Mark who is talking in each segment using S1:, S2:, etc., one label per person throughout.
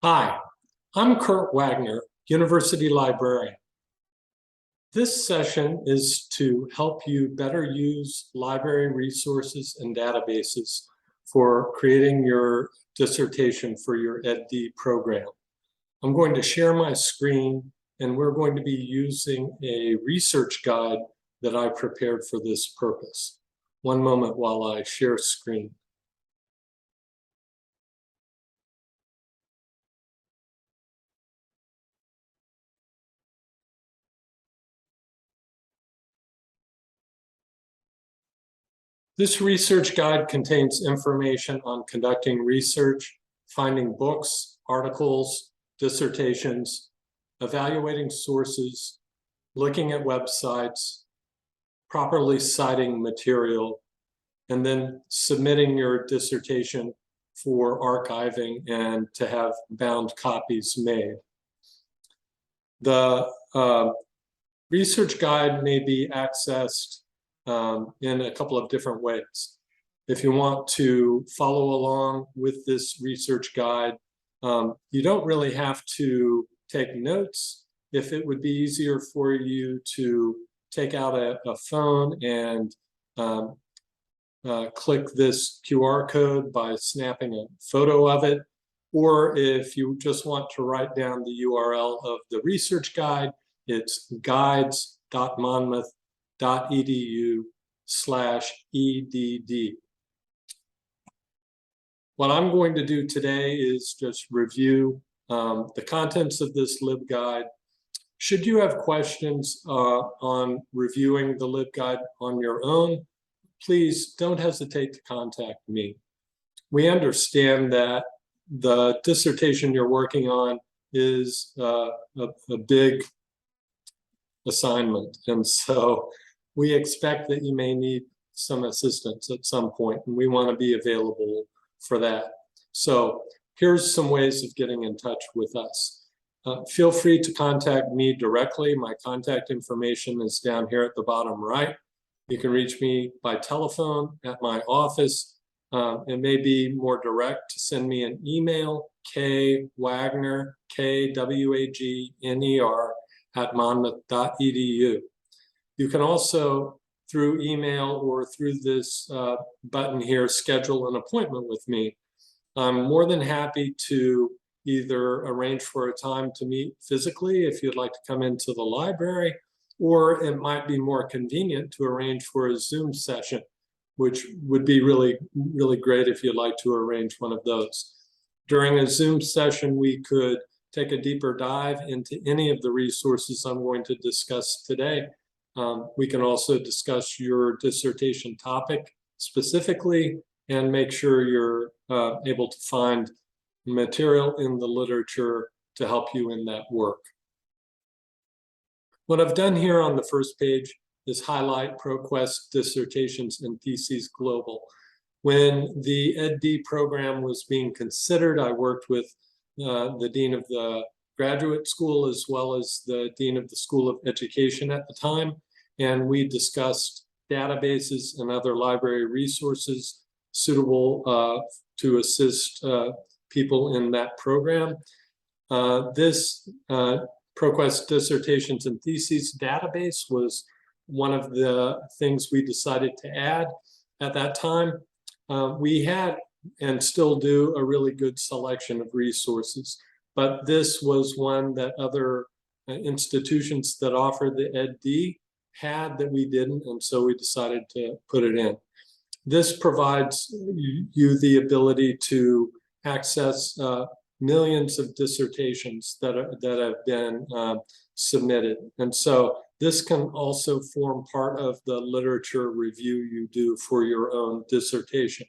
S1: Hi, I'm Kurt Wagner, University Librarian. This session is to help you better use library resources and databases for creating your dissertation for your EdD program. I'm going to share my screen, and we're going to be using a research guide that I prepared for this purpose. One moment while I share screen. This research guide contains information on conducting research, finding books, articles, dissertations, evaluating sources, looking at websites, properly citing material, and then submitting your dissertation for archiving and to have bound copies made. The research guide may be accessed in a couple of different ways. If you want to follow along with this research guide, you don't really have to take notes. If it would be easier for you to take out a phone and click this QR code by snapping a photo of it, or if you just want to write down the URL of the research guide, it's guides.monmouth.edu/EDD. What I'm going to do today is just review the contents of this LibGuide. Should you have questions on reviewing the LibGuide on your own, please don't hesitate to contact me. We understand that the dissertation you're working on is a big assignment, and so we expect that you may need some assistance at some point, and we want to be available for that. So here's some ways of getting in touch with us. Feel free to contact me directly. My contact information is down here at the bottom right. You can reach me by telephone at my office. It may be more direct to send me an email, kwagner, kwagner @monmouth.edu. You can also, through email or through this button here, schedule an appointment with me. I'm more than happy to either arrange for a time to meet physically if you'd like to come into the library, or it might be more convenient to arrange for a Zoom session, which would be really, really great if you'd like to arrange one of those. During a Zoom session, we could take a deeper dive into any of the resources I'm going to discuss today. We can also discuss your dissertation topic specifically and make sure you're able to find material in the literature to help you in that work. What I've done here on the first page is highlight ProQuest dissertations and theses global. When the EdD program was being considered, I worked with the Dean of the Graduate School as well as the Dean of the School of Education at the time, and we discussed databases and other library resources suitable to assist people in that program. This ProQuest Dissertations and Theses database was one of the things we decided to add at that time. We had and still do a really good selection of resources, but this was one that other institutions that offered the EdD had that we didn't, and so we decided to put it in. This provides you the ability to access millions of dissertations that have been submitted. And so this can also form part of the literature review you do for your own dissertation.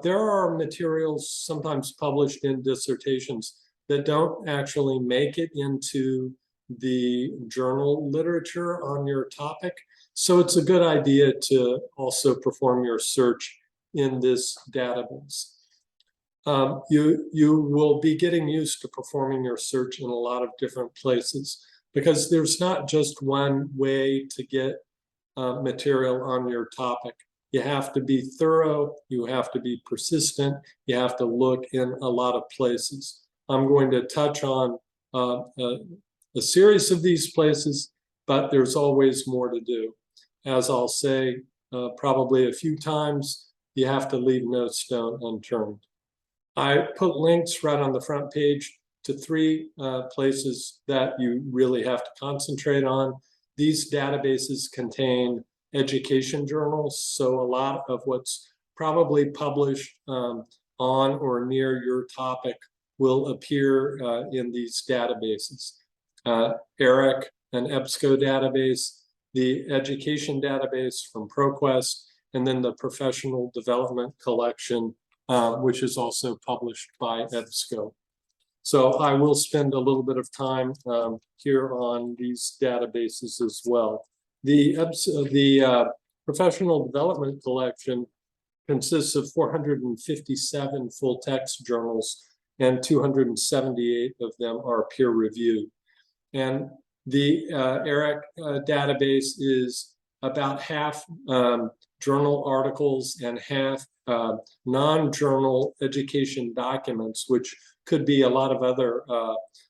S1: There are materials sometimes published in dissertations that don't actually make it into the journal literature on your topic. So it's a good idea to also perform your search in this database. You will be getting used to performing your search in a lot of different places because there's not just one way to get material on your topic. You have to be thorough, you have to be persistent, you have to look in a lot of places. I'm going to touch on a series of these places, but there's always more to do. As I'll say probably a few times, you have to leave no stone unturned. I put links right on the front page to 3 places that you really have to concentrate on. These databases contain education journals, so a lot of what's probably published on or near your topic will appear in these databases. ERIC, an EBSCO database, the education database from ProQuest, and then the professional development collection, which is also published by EBSCO. So I will spend a little bit of time here on these databases as well. The professional development collection consists of 457 full-text journals, and 278 of them are peer-reviewed. And the ERIC database is about half journal articles and half non-journal education documents, which could be a lot of other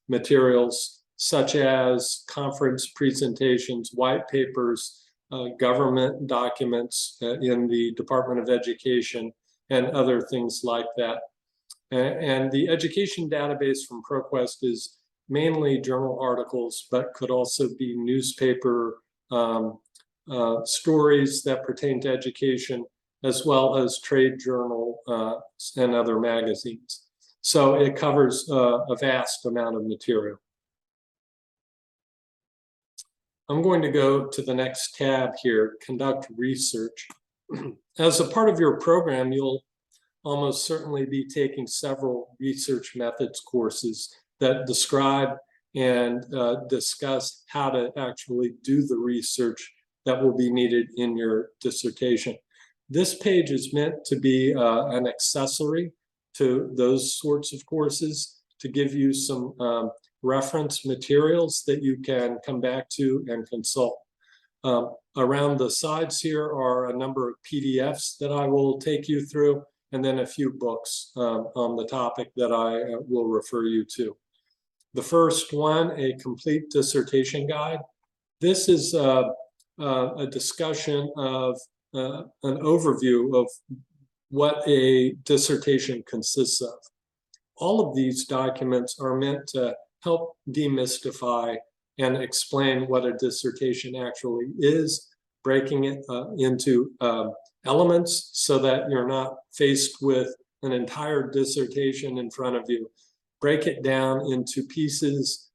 S1: materials, such as conference presentations, white papers, government documents in the Department of Education, and other things like that. And the education database from ProQuest is mainly journal articles, but could also be newspaper stories that pertain to education, as well as trade journal and other magazines. So it covers a vast amount of material. I'm going to go to the next tab here, conduct research. As a part of your program, you'll almost certainly be taking several research methods courses that describe and discuss how to actually do the research that will be needed in your dissertation. This page is meant to be an accessory to those sorts of courses, to give you some reference materials that you can come back to and consult. Around the sides here are a number of PDFs that I will take you through, and then a few books on the topic that I will refer you to. The first one, a complete dissertation guide. This is a discussion of an overview of what a dissertation consists of. All of these documents are meant to help demystify and explain what a dissertation actually is, breaking it into elements so that you're not faced with an entire dissertation in front of you. Break it down into pieces,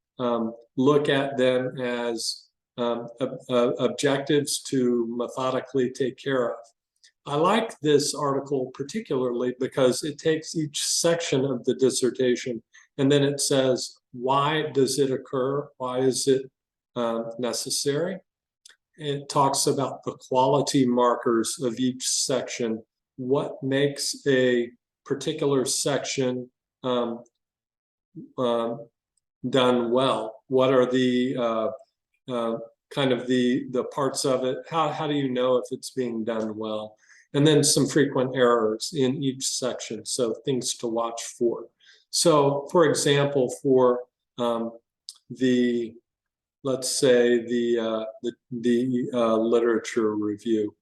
S1: look at them as objectives to methodically take care of. I like this article particularly because it takes each section of the dissertation and then it says, why does it occur? Why is it necessary? It talks about the quality markers of each section. What makes a particular section done well? What are the kind of the parts of it? How do you know if it's being done well? And then some frequent errors in each section, so things to watch for. So, for example, for let's say the literature review.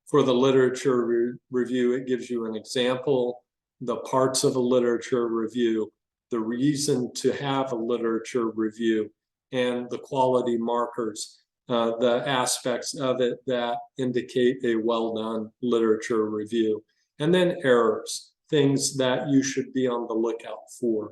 S1: For the literature review, it gives you an example, the parts of a literature review, the reason to have a literature review, and the quality markers, the aspects of it that indicate a well-done literature review. And then errors, things that you should be on the lookout for,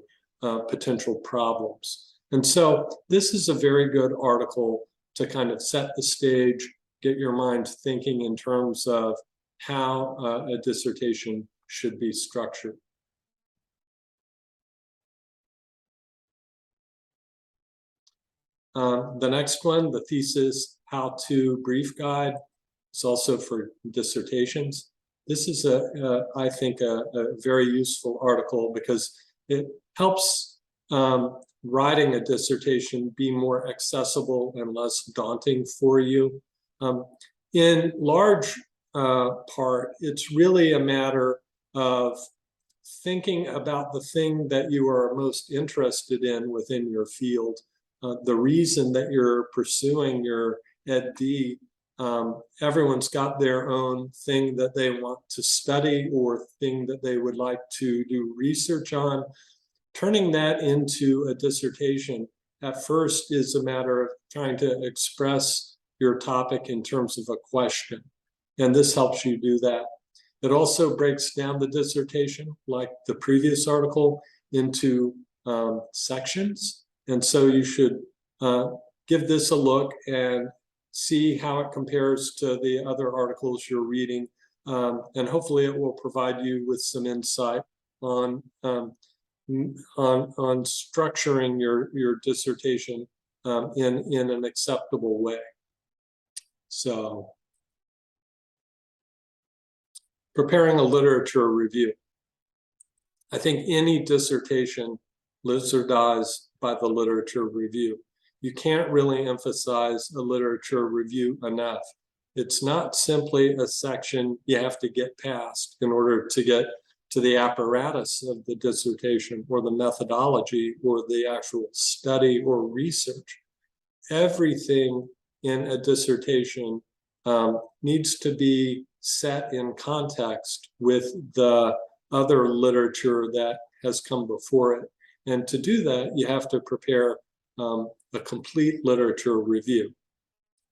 S1: potential problems. And so this is a very good article to kind of set the stage, get your mind thinking in terms of how a dissertation should be structured. The next one, the thesis how-to brief guide, is also for dissertations. This is, I think, a very useful article because it helps writing a dissertation be more accessible and less daunting for you. In large part, it's really a matter of thinking about the thing that you are most interested in within your field, the reason that you're pursuing your EdD. Everyone's got their own thing that they want to study or thing that they would like to do research on. Turning that into a dissertation at first is a matter of trying to express your topic in terms of a question. And this helps you do that. It also breaks down the dissertation, like the previous article, into sections. And so you should give this a look and see how it compares to the other articles you're reading. And hopefully it will provide you with some insight on structuring your dissertation in an acceptable way. So, preparing a literature review. I think any dissertation lives or dies by the literature review. You can't really emphasize a literature review enough. It's not simply a section you have to get past in order to get to the apparatus of the dissertation or the methodology or the actual study or research. Everything in a dissertation needs to be set in context with the other literature that has come before it. And to do that, you have to prepare a complete literature review.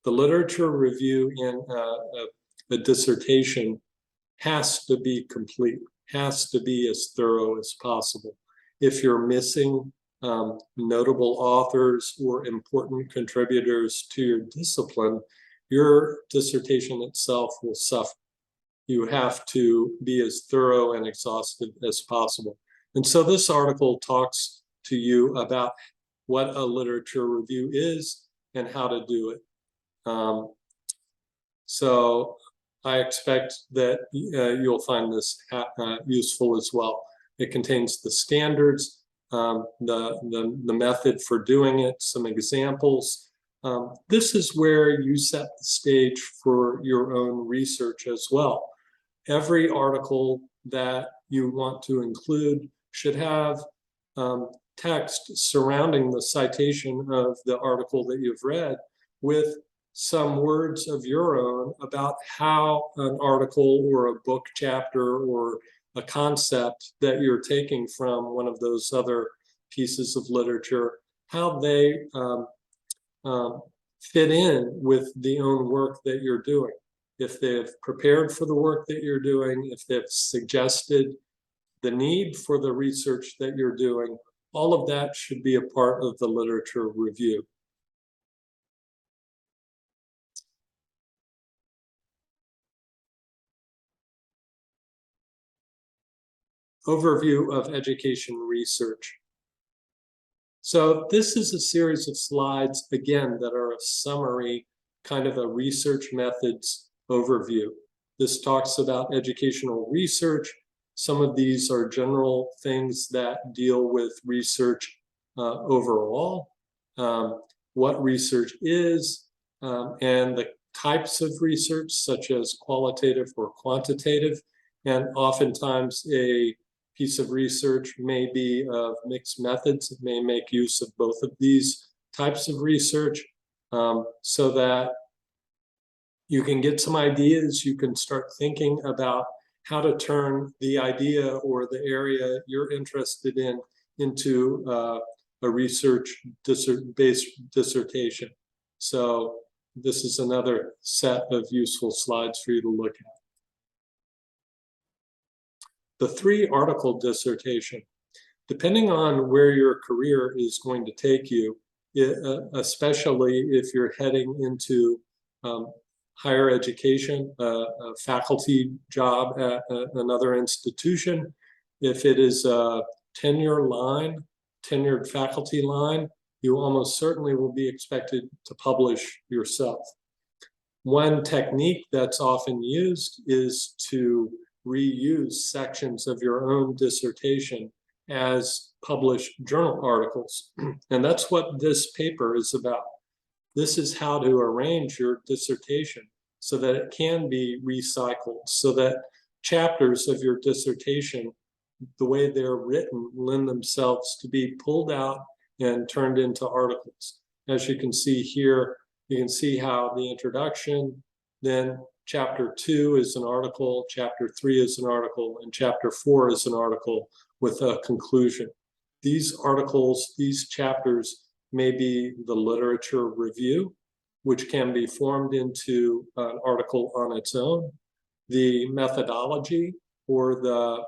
S1: The literature review in a dissertation has to be complete, has to be as thorough as possible. If you're missing notable authors or important contributors to your discipline, your dissertation itself will suffer. You have to be as thorough and exhaustive as possible. And so this article talks to you about what a literature review is and how to do it. So I expect that you'll find this useful as well. It contains the standards, the method for doing it, some examples. This is where you set the stage for your own research as well. Every article that you want to include should have text surrounding the citation of the article that you've read with some words of your own about how an article or a book chapter or a concept that you're taking from one of those other pieces of literature, how they fit in with the own work that you're doing. If they've prepared for the work that you're doing, if they've suggested the need for the research that you're doing, all of that should be a part of the literature review. Overview of education research. So this is a series of slides, again, that are a summary, kind of a research methods overview. This talks about educational research. Some of these are general things that deal with research overall, what research is, and the types of research, such as qualitative or quantitative. And oftentimes a piece of research may be of mixed methods. It may make use of both of these types of research so that you can get some ideas. You can start thinking about how to turn the idea or the area you're interested in into a research-based dissertation. So this is another set of useful slides for you to look at. The 3-article dissertation. Depending on where your career is going to take you, especially if you're heading into higher education, a faculty job at another institution, if it is a tenured faculty line, you almost certainly will be expected to publish yourself. One technique that's often used is to reuse sections of your own dissertation as published journal articles. And that's what this paper is about. This is how to arrange your dissertation so that it can be recycled, so that chapters of your dissertation the way they're written lend themselves to be pulled out and turned into articles. As you can see here, you can see how the introduction, then chapter 2 is an article, chapter 3 is an article, and chapter 4 is an article with a conclusion. These articles, these chapters may be the literature review, which can be formed into an article on its own. The methodology or the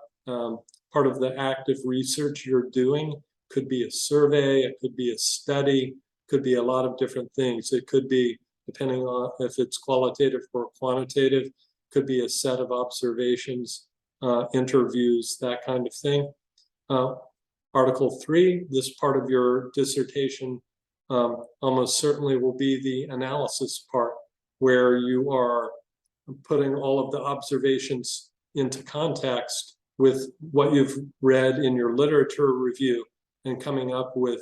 S1: part of the active research you're doing could be a survey, it could be a study, could be a lot of different things. It could be, depending on if it's qualitative or quantitative, could be a set of observations, interviews, that kind of thing. Article 3, this part of your dissertation almost certainly will be the analysis part, where you are putting all of the observations into context with what you've read in your literature review and coming up with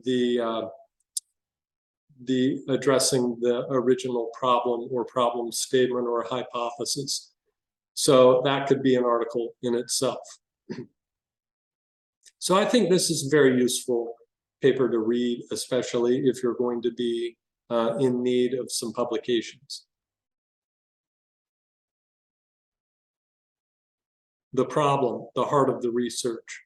S1: the addressing the original problem or problem statement or hypothesis. So that could be an article in itself. So I think this is a very useful paper to read, especially if you're going to be in need of some publications. The problem, the heart of the research.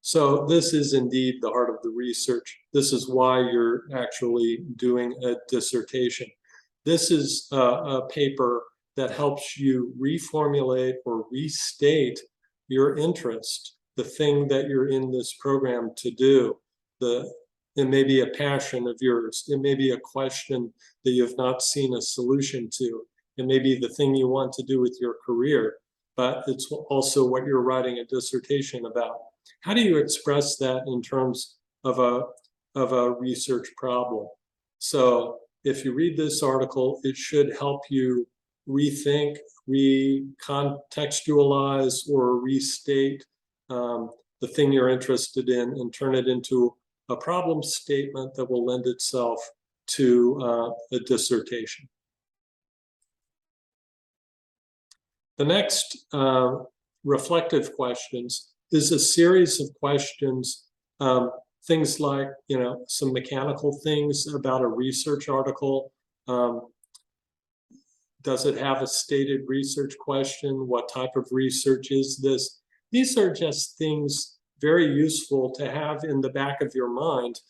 S1: So this is indeed the heart of the research. This is why you're actually doing a dissertation. This is a paper that helps you reformulate or restate your interest, the thing that you're in this program to do. It may be a passion of yours. It may be a question that you have not seen a solution to. It may be the thing you want to do with your career, but it's also what you're writing a dissertation about. How do you express that in terms of a research problem? So if you read this article, it should help you rethink, recontextualize, or restate the thing you're interested in and turn it into a problem statement that will lend itself to a dissertation. The next reflective questions is a series of questions, things like, some mechanical things about a research article. Does it have a stated research question? What type of research is this? These are just things very useful to have in the back of your mind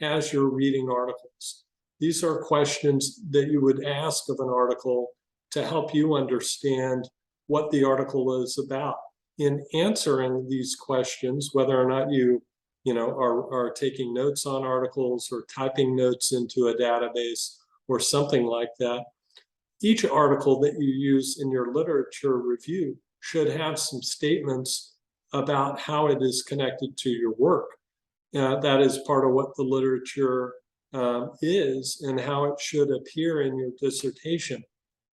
S1: as you're reading articles. These are questions that you would ask of an article to help you understand what the article is about. In answering these questions, whether or not you are taking notes on articles or typing notes into a database or something like that, each article that you use in your literature review should have some statements about how it is connected to your work. That is part of what the literature is and how it should appear in your dissertation.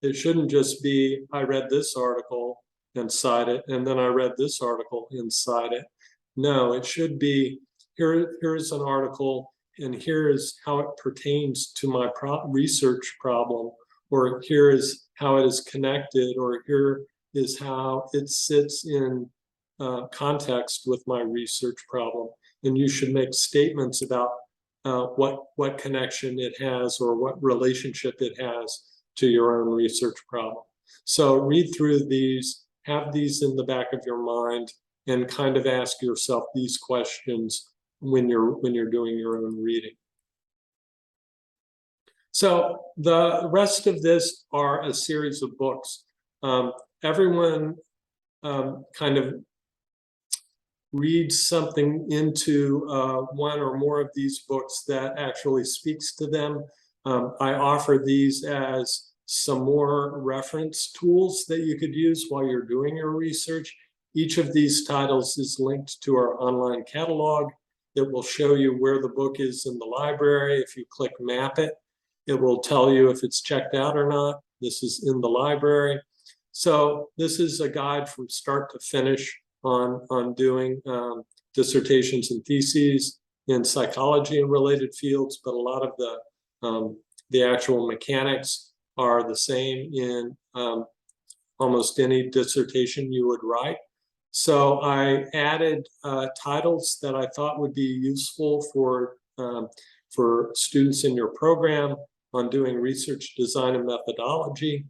S1: It shouldn't just be, I read this article and cite it, and then I read this article and cite it. No, it should be, here's an article, and here is how it pertains to my research problem, or here is how it is connected, or here is how it sits in context with my research problem. And you should make statements about what connection it has or what relationship it has to your own research problem. So read through these, have these in the back of your mind, and kind of ask yourself these questions when you're doing your own reading. So the rest of this are a series of books. Everyone kind of reads something into one or more of these books that actually speaks to them. I offer these as some more reference tools that you could use while you're doing your research. Each of these titles is linked to our online catalog. It will show you where the book is in the library. If you click map it, it will tell you if it's checked out or not. This is in the library. So this is a guide from start to finish on doing dissertations and theses in psychology and related fields, but a lot of the actual mechanics are the same in almost any dissertation you would write. So I added titles that I thought would be useful for students in your program on doing research design and methodology,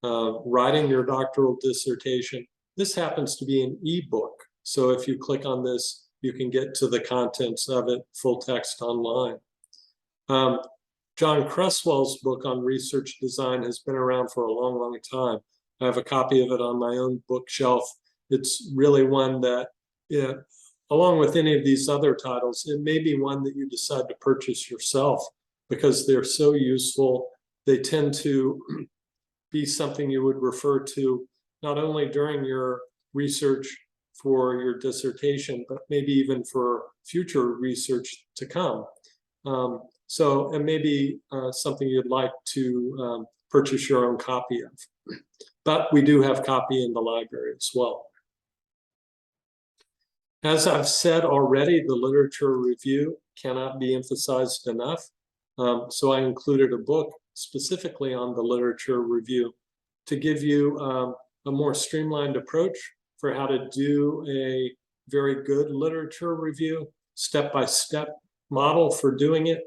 S1: writing your doctoral dissertation. This happens to be an ebook. So if you click on this, you can get to the contents of it, full text online. John Cresswell's book on research design has been around for a long, long time. I have a copy of it on my own bookshelf. It's really one that, along with any of these other titles, it may be one that you decide to purchase yourself because they're so useful. They tend to be something you would refer to not only during your research for your dissertation, but maybe even for future research to come. So it may be something you'd like to purchase your own copy of. But we do have copy in the library as well. As I've said already, the literature review cannot be emphasized enough. So I included a book specifically on the literature review to give you a more streamlined approach for how to do a very good literature review, step-by-step model for doing it.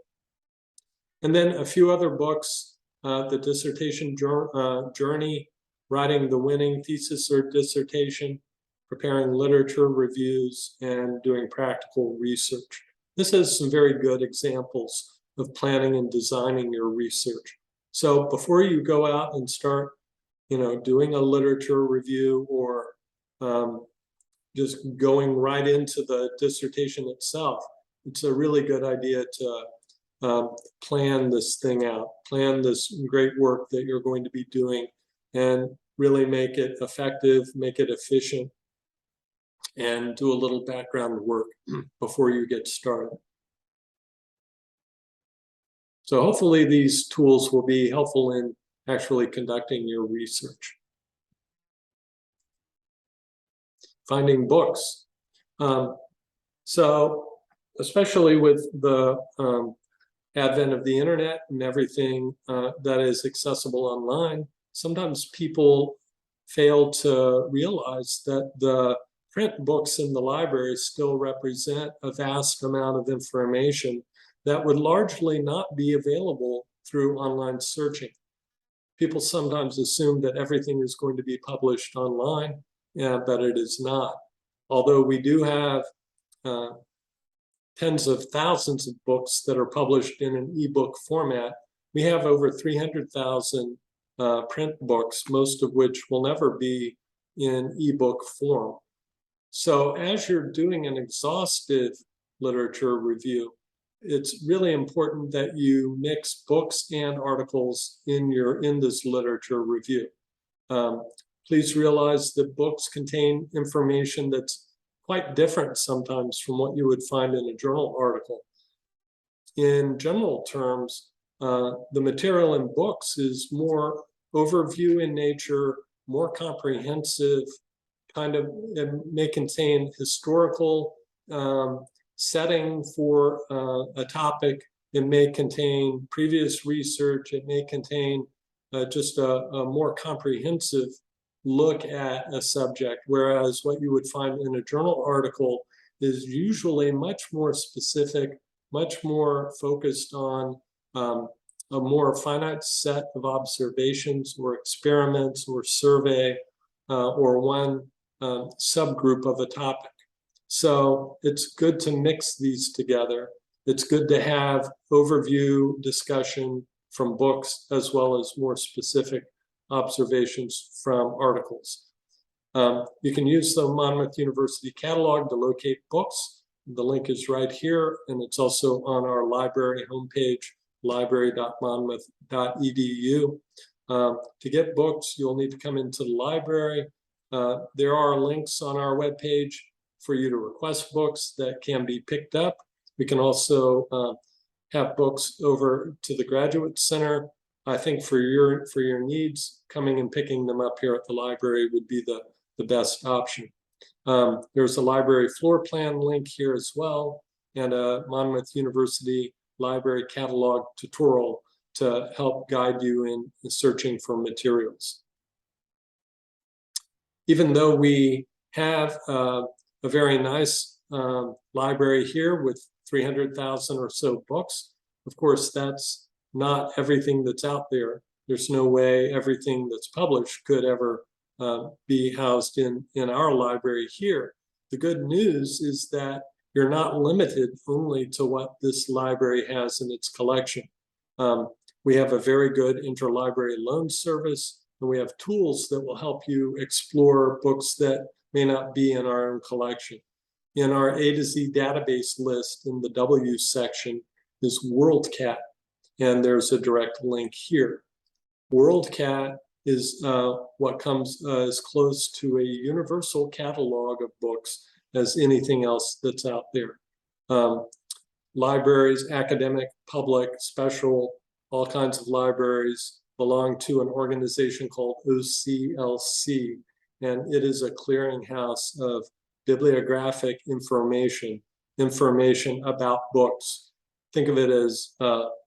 S1: And then a few other books, the dissertation journey, writing the winning thesis or dissertation, preparing literature reviews, and doing practical research. This has some very good examples of planning and designing your research. So before you go out and start, doing a literature review or just going right into the dissertation itself, it's a really good idea to plan this thing out, plan this great work that you're going to be doing, and really make it effective, make it efficient, and do a little background work before you get started. So hopefully these tools will be helpful in actually conducting your research. Finding books. So especially with the advent of the internet and everything that is accessible online, sometimes people fail to realize that the print books in the library still represent a vast amount of information that would largely not be available through online searching. People sometimes assume that everything is going to be published online, but it is not. Although we do have tens of thousands of books that are published in an ebook format, we have over 300,000 print books, most of which will never be in ebook form. So as you're doing an exhaustive literature review, it's really important that you mix books and articles in this literature review. Please realize that books contain information that's quite different sometimes from what you would find in a journal article. In general terms, the material in books is more overview in nature, more comprehensive, it may contain historical setting for a topic. It may contain previous research. It may contain just a more comprehensive look at a subject, whereas what you would find in a journal article is usually much more specific, much more focused on a more finite set of observations or experiments or survey or one subgroup of a topic. So it's good to mix these together. It's good to have overview discussion from books as well as more specific observations from articles. You can use the Monmouth University catalog to locate books. The link is right here, and it's also on our library homepage, library.monmouth.edu. To get books, you'll need to come into the library. There are links on our webpage for you to request books that can be picked up. We can also have books over to the Graduate Center. I think for your needs, coming and picking them up here at the library would be the best option. There's a library floor plan link here as well, and a Monmouth University library catalog tutorial to help guide you in searching for materials. Even though we have a very nice library here with 300,000 or so books. Of course, that's not everything that's out there. There's no way everything that's published could ever be housed in our library here. The good news is that you're not limited only to what this library has in its collection. We have a very good interlibrary loan service, and we have tools that will help you explore books that may not be in our own collection. In our A to Z database list in the W section is WorldCat, and there's a direct link here. WorldCat is what comes as close to a universal catalog of books as anything else that's out there. Libraries, academic, public, special, all kinds of libraries belong to an organization called OCLC, and it is a clearinghouse of bibliographic information about books. Think of it as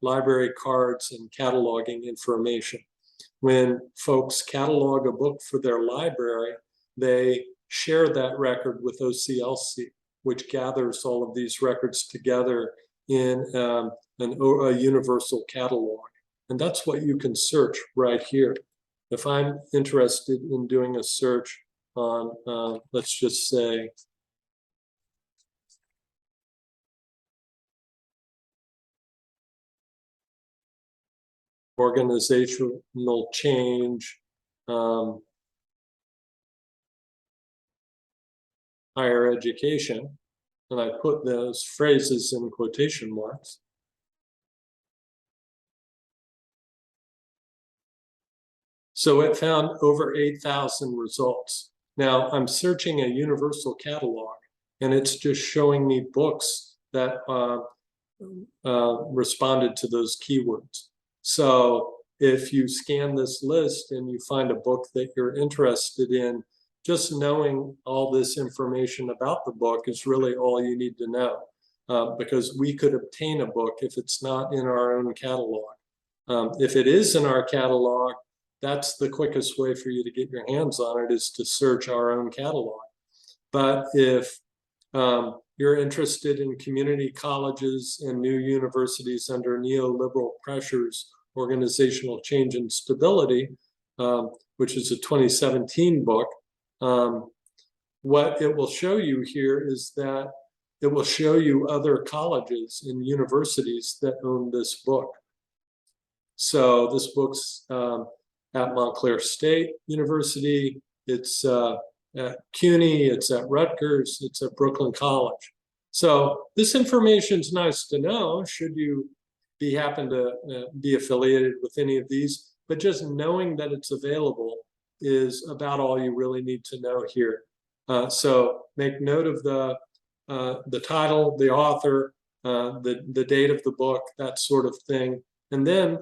S1: library cards and cataloging information. When folks catalog a book for their library, they share that record with OCLC, which gathers all of these records together in a universal catalog. And that's what you can search right here. If I'm interested in doing a search on, let's just say, organizational change, higher education, and I put those phrases in quotation marks. So it found over 8,000 results. Now I'm searching a universal catalog, and it's just showing me books that responded to those keywords. So if you scan this list and you find a book that you're interested in, just knowing all this information about the book is really all you need to know, because we could obtain a book if it's not in our own catalog. If it is in our catalog, that's the quickest way for you to get your hands on it, is to search our own catalog. But if you're interested in community colleges and new universities under neoliberal pressures, organizational change and stability, which is a 2017 book, what it will show you here is that it will show you other colleges and universities that own this book. So this book's at Montclair State University, it's at CUNY, it's at Rutgers, it's at Brooklyn College. So this information is nice to know should you happen to be affiliated with any of these, but just knowing that it's available is about all you really need to know here. So make note of the title, the author, the date of the book, that sort of thing. And then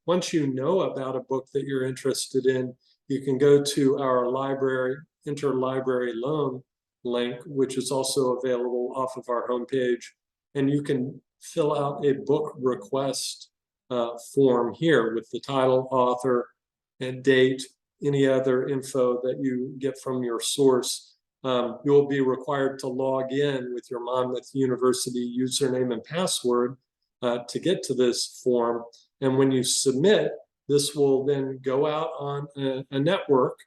S1: once you know about a book that you're interested in, you can go to our library, interlibrary loan link, which is also available off of our homepage. And you can fill out a book request form here with the title, author, and date, any other info that you get from your source. You'll be required to log in with your Monmouth University username and password to get to this form. And when you submit, this will then go out on a network,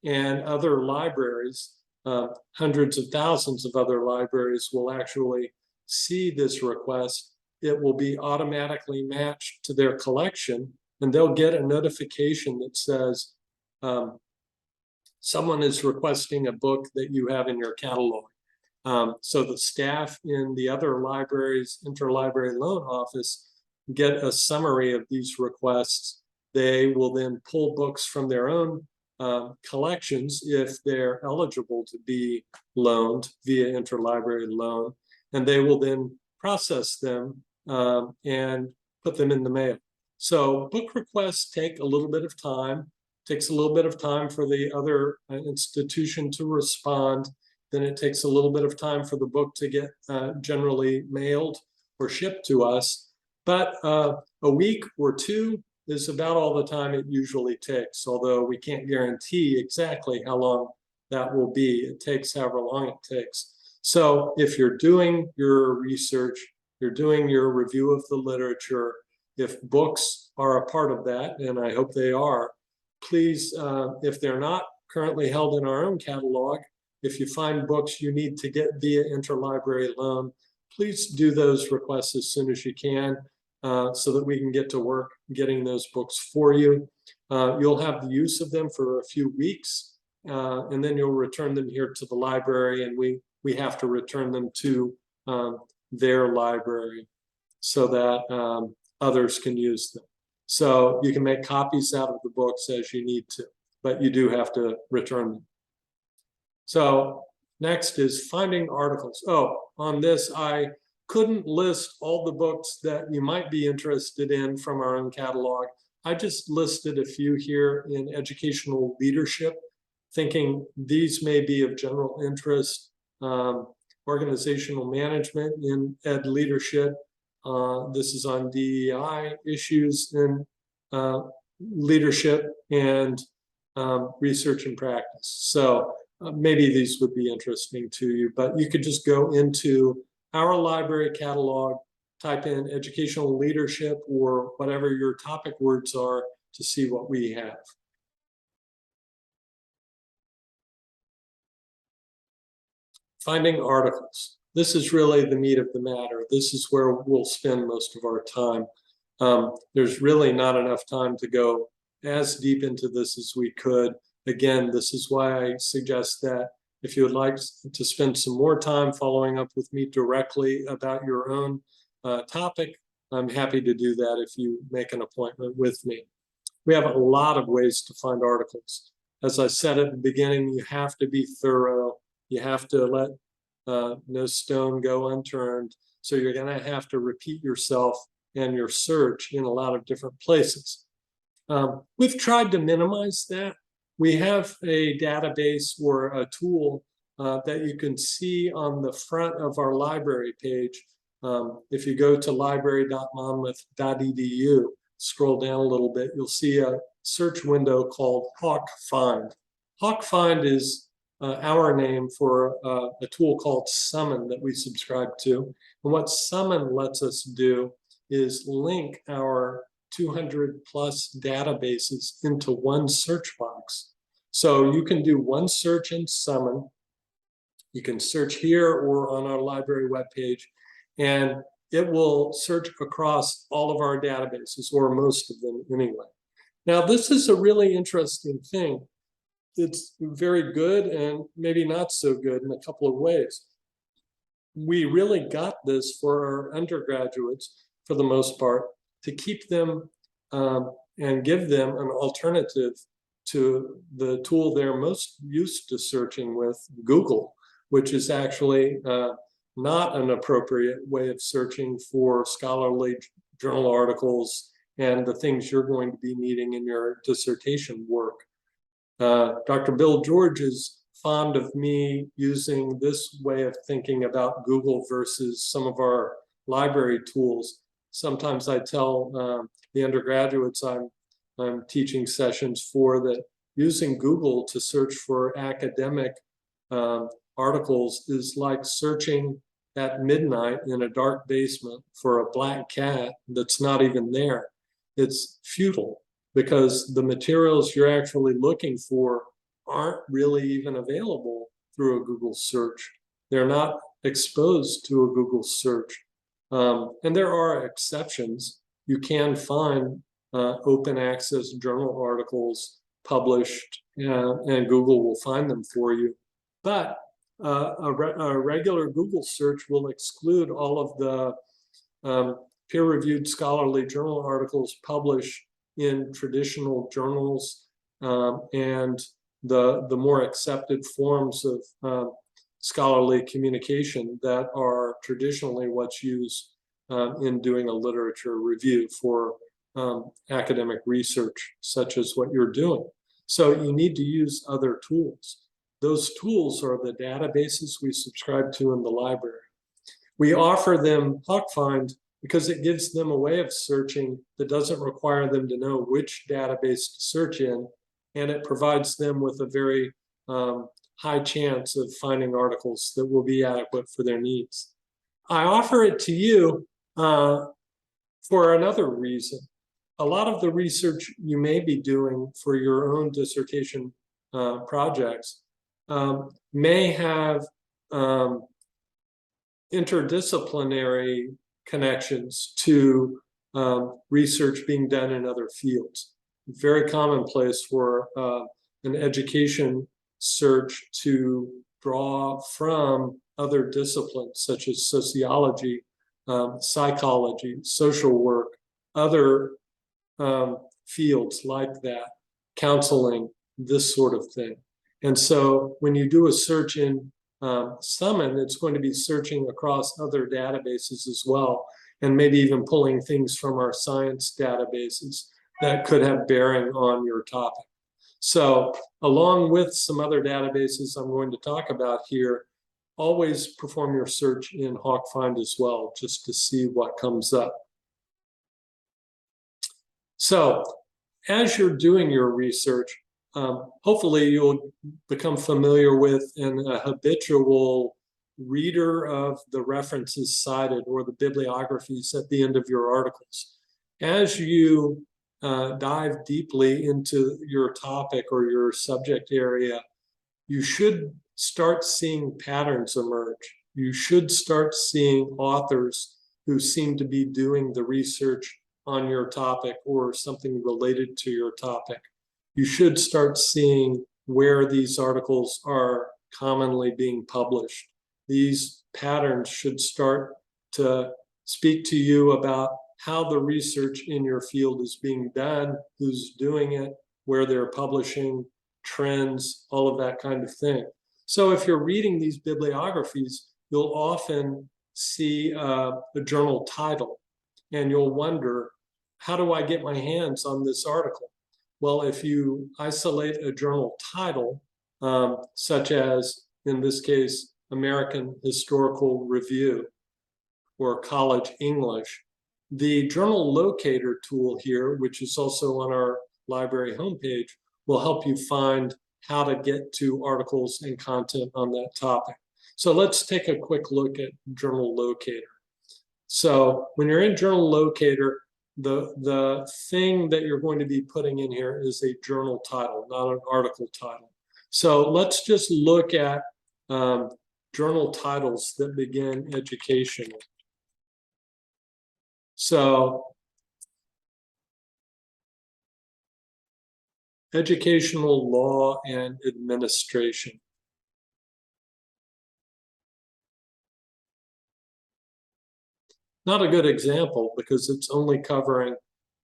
S1: and other libraries, hundreds of thousands of other libraries will actually see this request. It will be automatically matched to their collection, and they'll get a notification that says, someone is requesting a book that you have in your catalog. So the staff in the other libraries, interlibrary loan office, get a summary of these requests. They will then pull books from their own collections if they're eligible to be loaned via interlibrary loan, and they will then process them and put them in the mail. So book requests take a little bit of time. Takes a little bit of time for the other institution to respond. Then it takes a little bit of time for the book to get generally mailed or shipped to us. But a week or two is about all the time it usually takes, although we can't guarantee exactly how long that will be. It takes however long it takes. So if you're doing your research, you're doing your review of the literature, if books are a part of that, and I hope they are, please, if they're not currently held in our own catalog, if you find books you need to get via interlibrary loan, please do those requests as soon as you can, so that we can get to work getting those books for you. You'll have the use of them for a few weeks, and then you'll return them here to the library, and we have to return them to their library so that others can use them. So you can make copies out of the books as you need to, but you do have to return them. So next is finding articles. Oh, on this, I couldn't list all the books that you might be interested in from our own catalog. I just listed a few here in educational leadership, thinking these may be of general interest. Organizational management in ed leadership. This is on DEI issues in leadership and research and practice. So maybe these would be interesting to you, but you could just go into our library catalog, type in educational leadership or whatever your topic words are to see what we have. Finding articles. This is really the meat of the matter. This is where we'll spend most of our time. There's really not enough time to go as deep into this as we could. Again, this is why I suggest that if you would like to spend some more time following up with me directly about your own topic, I'm happy to do that if you make an appointment with me. We have a lot of ways to find articles. As I said at the beginning, you have to be thorough. You have to let no stone go unturned. So you're going to have to repeat yourself and your search in a lot of different places. We've tried to minimize that. We have a database or a tool that you can see on the front of our library page. If you go to library.monmouth.edu, scroll down a little bit, you'll see a search window called Hawk Find. Hawk Find is our name for a tool called Summon that we subscribe to. And what Summon lets us do is link our 200 plus databases into one search box. So you can do one search in Summon. You can search here or on our library webpage, and it will search across all of our databases, or most of them anyway. Now, this is a really interesting thing. It's very good and maybe not so good in a couple of ways. We really got this for our undergraduates, for the most part, to keep them and give them an alternative to the tool they're most used to searching with, Google, which is actually not an appropriate way of searching for scholarly journal articles and the things you're going to be needing in your dissertation work. Dr. Bill George is fond of me using this way of thinking about Google versus some of our library tools. Sometimes I tell the undergraduates I'm teaching sessions for that using Google to search for academic articles is like searching at midnight in a dark basement for a black cat that's not even there. It's futile because the materials you're actually looking for aren't really even available through a Google search. They're not exposed to a Google search. And there are exceptions. You can find open access journal articles published, and Google will find them for you. But a regular Google search will exclude all of the peer-reviewed scholarly journal articles published in traditional journals and the more accepted forms of scholarly communication that are traditionally what's used in doing a literature review for academic research, such as what you're doing. So you need to use other tools. Those tools are the databases we subscribe to in the library. We offer them HawkFind because it gives them a way of searching that doesn't require them to know which database to search in, and it provides them with a very high chance of finding articles that will be adequate for their needs. I offer it to you for another reason. A lot of the research you may be doing for your own dissertation projects may have interdisciplinary connections to research being done in other fields. Very commonplace for an education search to draw from other disciplines such as sociology, psychology, social work, other fields like that, counseling, this sort of thing. And so when you do a search in Summon, it's going to be searching across other databases as well, and maybe even pulling things from our science databases that could have bearing on your topic. So along with some other databases I'm going to talk about here, always perform your search in HawkFind as well, just to see what comes up. So as you're doing your research, hopefully you'll become familiar with and a habitual reader of the references cited or the bibliographies at the end of your articles. As you dive deeply into your topic or your subject area, you should start seeing patterns emerge. You should start seeing authors who seem to be doing the research on your topic or something related to your topic. You should start seeing where these articles are commonly being published. These patterns should start to speak to you about how the research in your field is being done, who's doing it, where they're publishing, trends, all of that kind of thing. So if you're reading these bibliographies, you'll often see a journal title, and you'll wonder, how do I get my hands on this article? Well, if you isolate a journal title, such as, in this case, American Historical Review or College English, the journal locator tool here, which is also on our library homepage, will help you find how to get to articles and content on that topic. So let's take a quick look at journal locator. So when you're in journal locator, the thing that you're going to be putting in here is a journal title, not an article title. So let's just look at journal titles that begin educational. So educational law and administration. Not a good example because it's only covering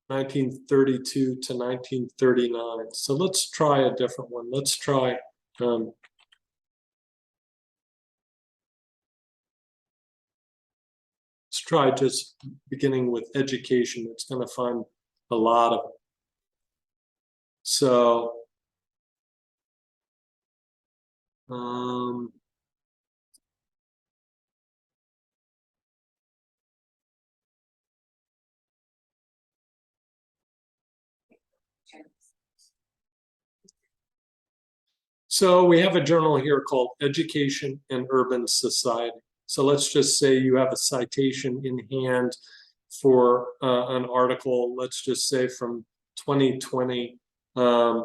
S1: 1932 to 1939. So let's try a different one. Let's try just beginning with education. It's going to find a lot of it. So so we have a journal here called Education and Urban Society. So let's just say you have a citation in hand for an article, let's just say from 2020, an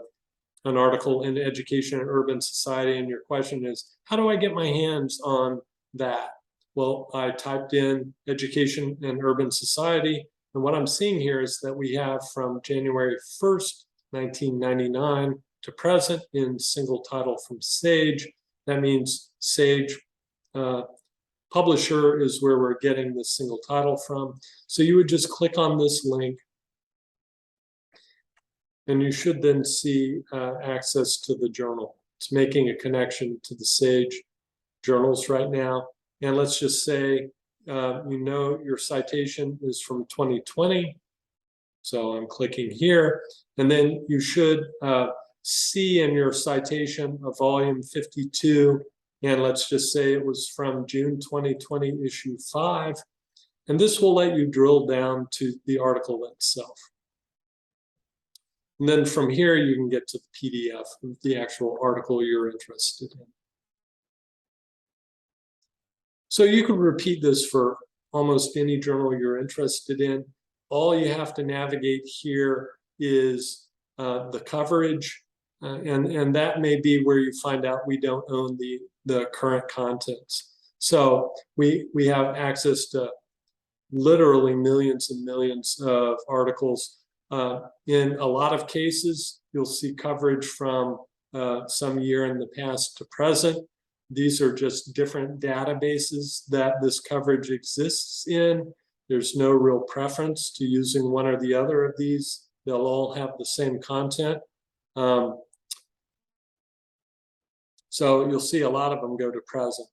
S1: article in Education and Urban Society, and your question is, how do I get my hands on that? Well, I typed in Education and Urban Society, and what I'm seeing here is that we have from January 1st, 1999 to present in single title from Sage. That means Sage publisher is where we're getting this single title from. So you would just click on this link, and you should then see access to the journal. It's making a connection to the Sage journals right now. And let's just say, you know, your citation is from 2020. So I'm clicking here. And then you should see in your citation a volume 52. And let's just say it was from June 2020, issue 5. And this will let you drill down to the article itself. And then from here, you can get to the PDF of the actual article you're interested in. So you can repeat this for almost any journal you're interested in. All you have to navigate here is the coverage, and that may be where you find out we don't own the current contents. So we have access to literally millions and millions of articles. In a lot of cases, you'll see coverage from some year in the past to present. These are just different databases that this coverage exists in. There's no real preference to using one or the other of these. They'll all have the same content. So you'll see a lot of them go to present.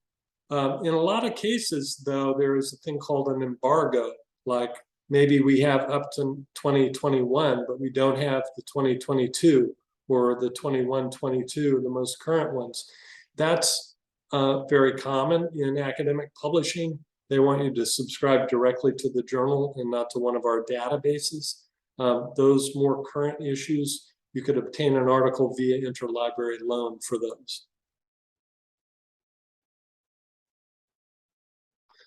S1: In a lot of cases, though, there is a thing called an embargo, like maybe we have up to 2021, but we don't have the 2022 or the 21-22, the most current ones. That's very common in academic publishing. They want you to subscribe directly to the journal and not to one of our databases. Those more current issues, you could obtain an article via interlibrary loan for those.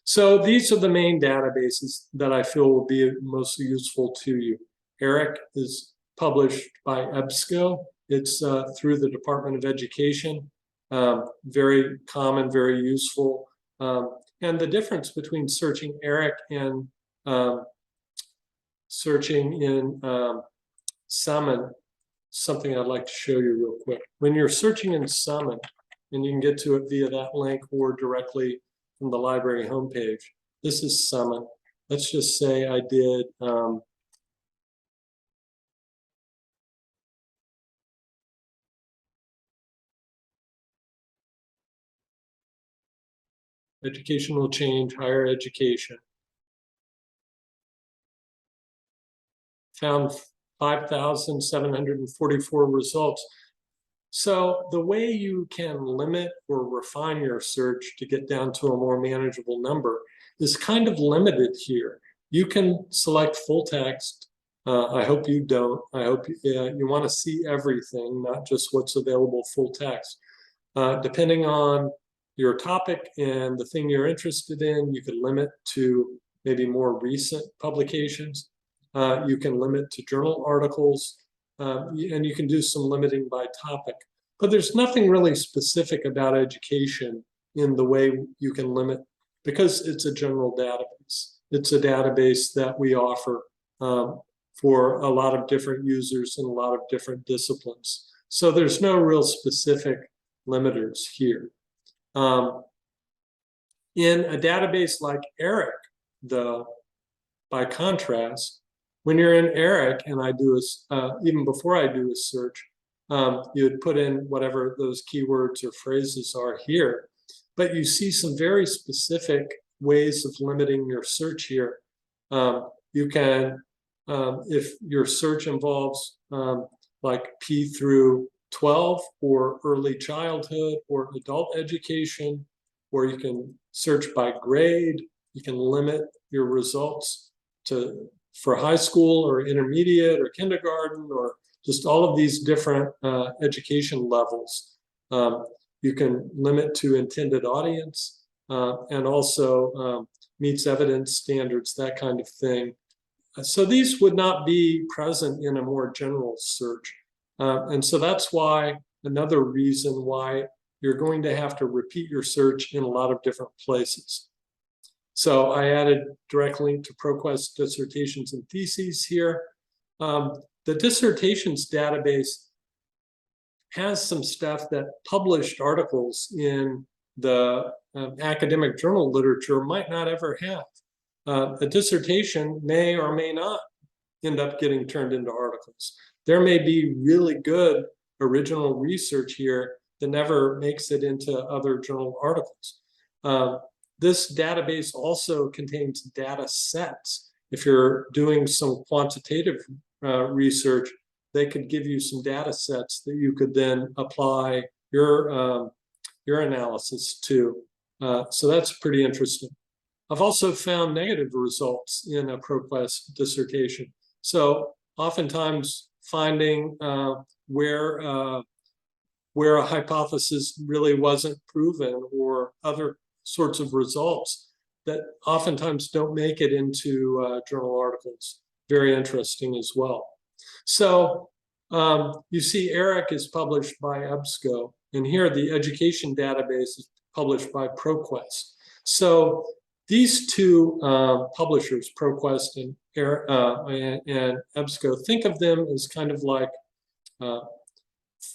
S1: So these are the main databases that I feel will be most useful to you. ERIC is published by EBSCO. It's through the Department of Education. Very common, very useful. And the difference between searching ERIC and searching in Summon, something I'd like to show you real quick. When you're searching in Summon, and you can get to it via that link or directly from the library homepage. This is Summon. Let's just say I did educational change, higher education. Found 5,744 results. So the way you can limit or refine your search to get down to a more manageable number is kind of limited here. You can select full text. I hope you don't. I hope you want to see everything, not just what's available full text. Depending on your topic and the thing you're interested in, you can limit to maybe more recent publications. You can limit to journal articles. And you can do some limiting by topic. But there's nothing really specific about education in the way you can limit, because it's a general database. It's a database that we offer for a lot of different users in a lot of different disciplines. So there's no real specific limiters here. In a database like ERIC, though, by contrast, when you're in ERIC and I do even before I do a search, you would put in whatever those keywords or phrases are here, but you see some very specific ways of limiting your search here. You can, if your search involves like P through 12 or early childhood or adult education, or you can search by grade, you can limit your results for high school or intermediate or kindergarten or just all of these different education levels. You can limit to intended audience and also meets evidence standards, that kind of thing. So these would not be present in a more general search. And so that's why, another reason why you're going to have to repeat your search in a lot of different places. So I added direct link to ProQuest dissertations and theses here. The dissertations database has some stuff that published articles in the academic journal literature might not ever have. A dissertation may or may not end up getting turned into articles. There may be really good original research here that never makes it into other journal articles. This database also contains data sets. If you're doing some quantitative research, they could give you some data sets that you could then apply your analysis to. So that's pretty interesting. I've also found negative results in a ProQuest dissertation. So oftentimes finding where a hypothesis really wasn't proven or other sorts of results that oftentimes don't make it into journal articles. Very interesting as well. So you see ERIC is published by EBSCO, and here the education database is published by ProQuest. So these two publishers, ProQuest and EBSCO, think of them as kind of like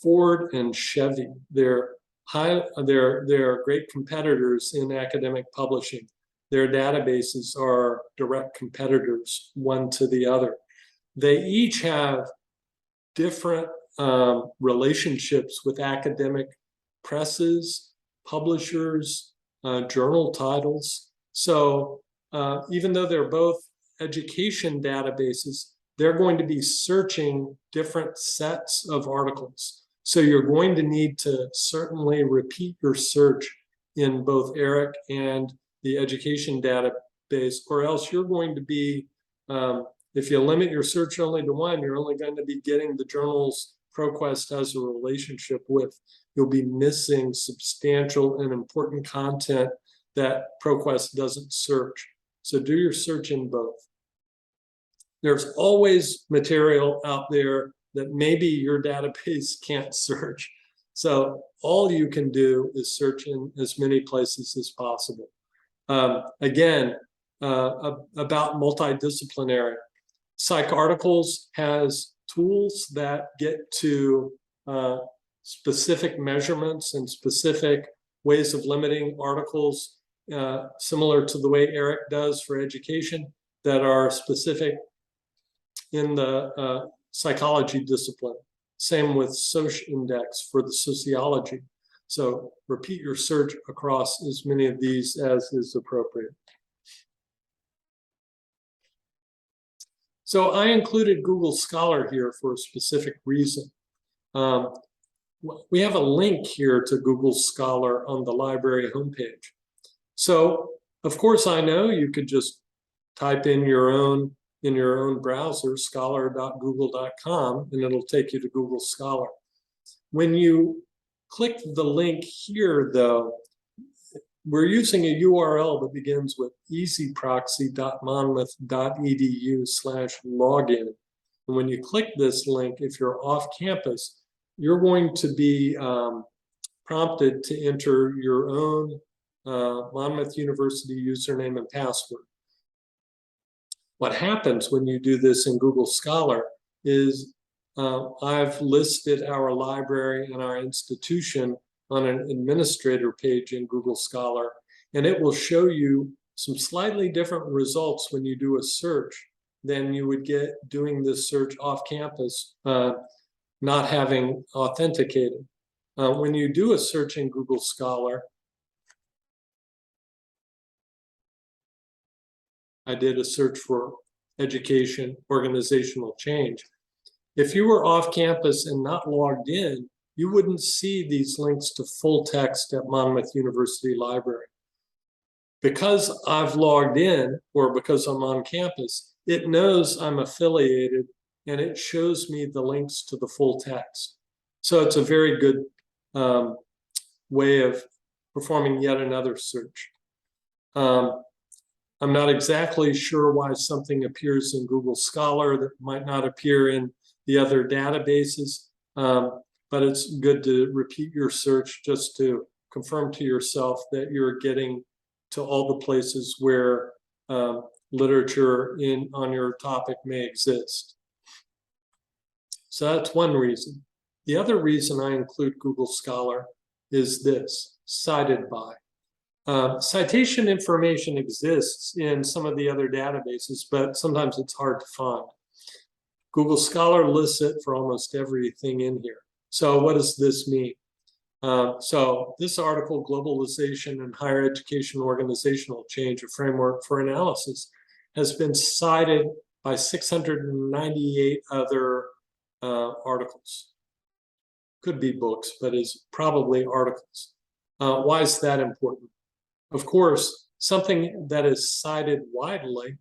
S1: Ford and Chevy. They're great competitors in academic publishing. Their databases are direct competitors, one to the other. They each have different relationships with academic presses, publishers, journal titles. So even though they're both education databases, they're going to be searching different sets of articles. So you're going to need to certainly repeat your search in both ERIC and the education database, or else you're going to be, if you limit your search only to one, you're only going to be getting the journals ProQuest has a relationship with. You'll be missing substantial and important content that ProQuest doesn't search. So do your search in both. There's always material out there that maybe your database can't search. So all you can do is search in as many places as possible. Again, about multidisciplinary. PsycArticles has tools that get to specific measurements and specific ways of limiting articles, similar to the way ERIC does for education, that are specific in the psychology discipline. Same with SocIndex for the sociology. So repeat your search across as many of these as is appropriate. So I included Google Scholar here for a specific reason. We have a link here to Google Scholar on the library homepage. So of course I know you could just type in your own browser, scholar.google.com, and it'll take you to Google Scholar. When you click the link here, though, we're using a URL that begins with easyproxy.monmouth.edu/login. And when you click this link, if you're off campus, you're going to be prompted to enter your own Monmouth University username and password. What happens when you do this in Google Scholar is I've listed our library and our institution on an administrator page in Google Scholar, and it will show you some slightly different results when you do a search than you would get doing this search off campus, not having authenticated. When you do a search in Google Scholar, I did a search for education, organizational change. If you were off campus and not logged in, you wouldn't see these links to full text at Monmouth University Library. Because I've logged in, or because I'm on campus, it knows I'm affiliated and it shows me the links to the full text. So it's a very good way of performing yet another search. I'm not exactly sure why something appears in Google Scholar that might not appear in the other databases, but it's good to repeat your search just to confirm to yourself that you're getting to all the places where literature on your topic may exist. So that's one reason. The other reason I include Google Scholar is this: cited by. Citation information exists in some of the other databases, but sometimes it's hard to find. Google Scholar lists it for almost everything in here. So what does this mean? So this article, Globalization and Higher Education Organizational Change, a Framework for Analysis, has been cited by 698 other articles. Could be books, but is probably articles. Why is that important? Of course, something that is cited widely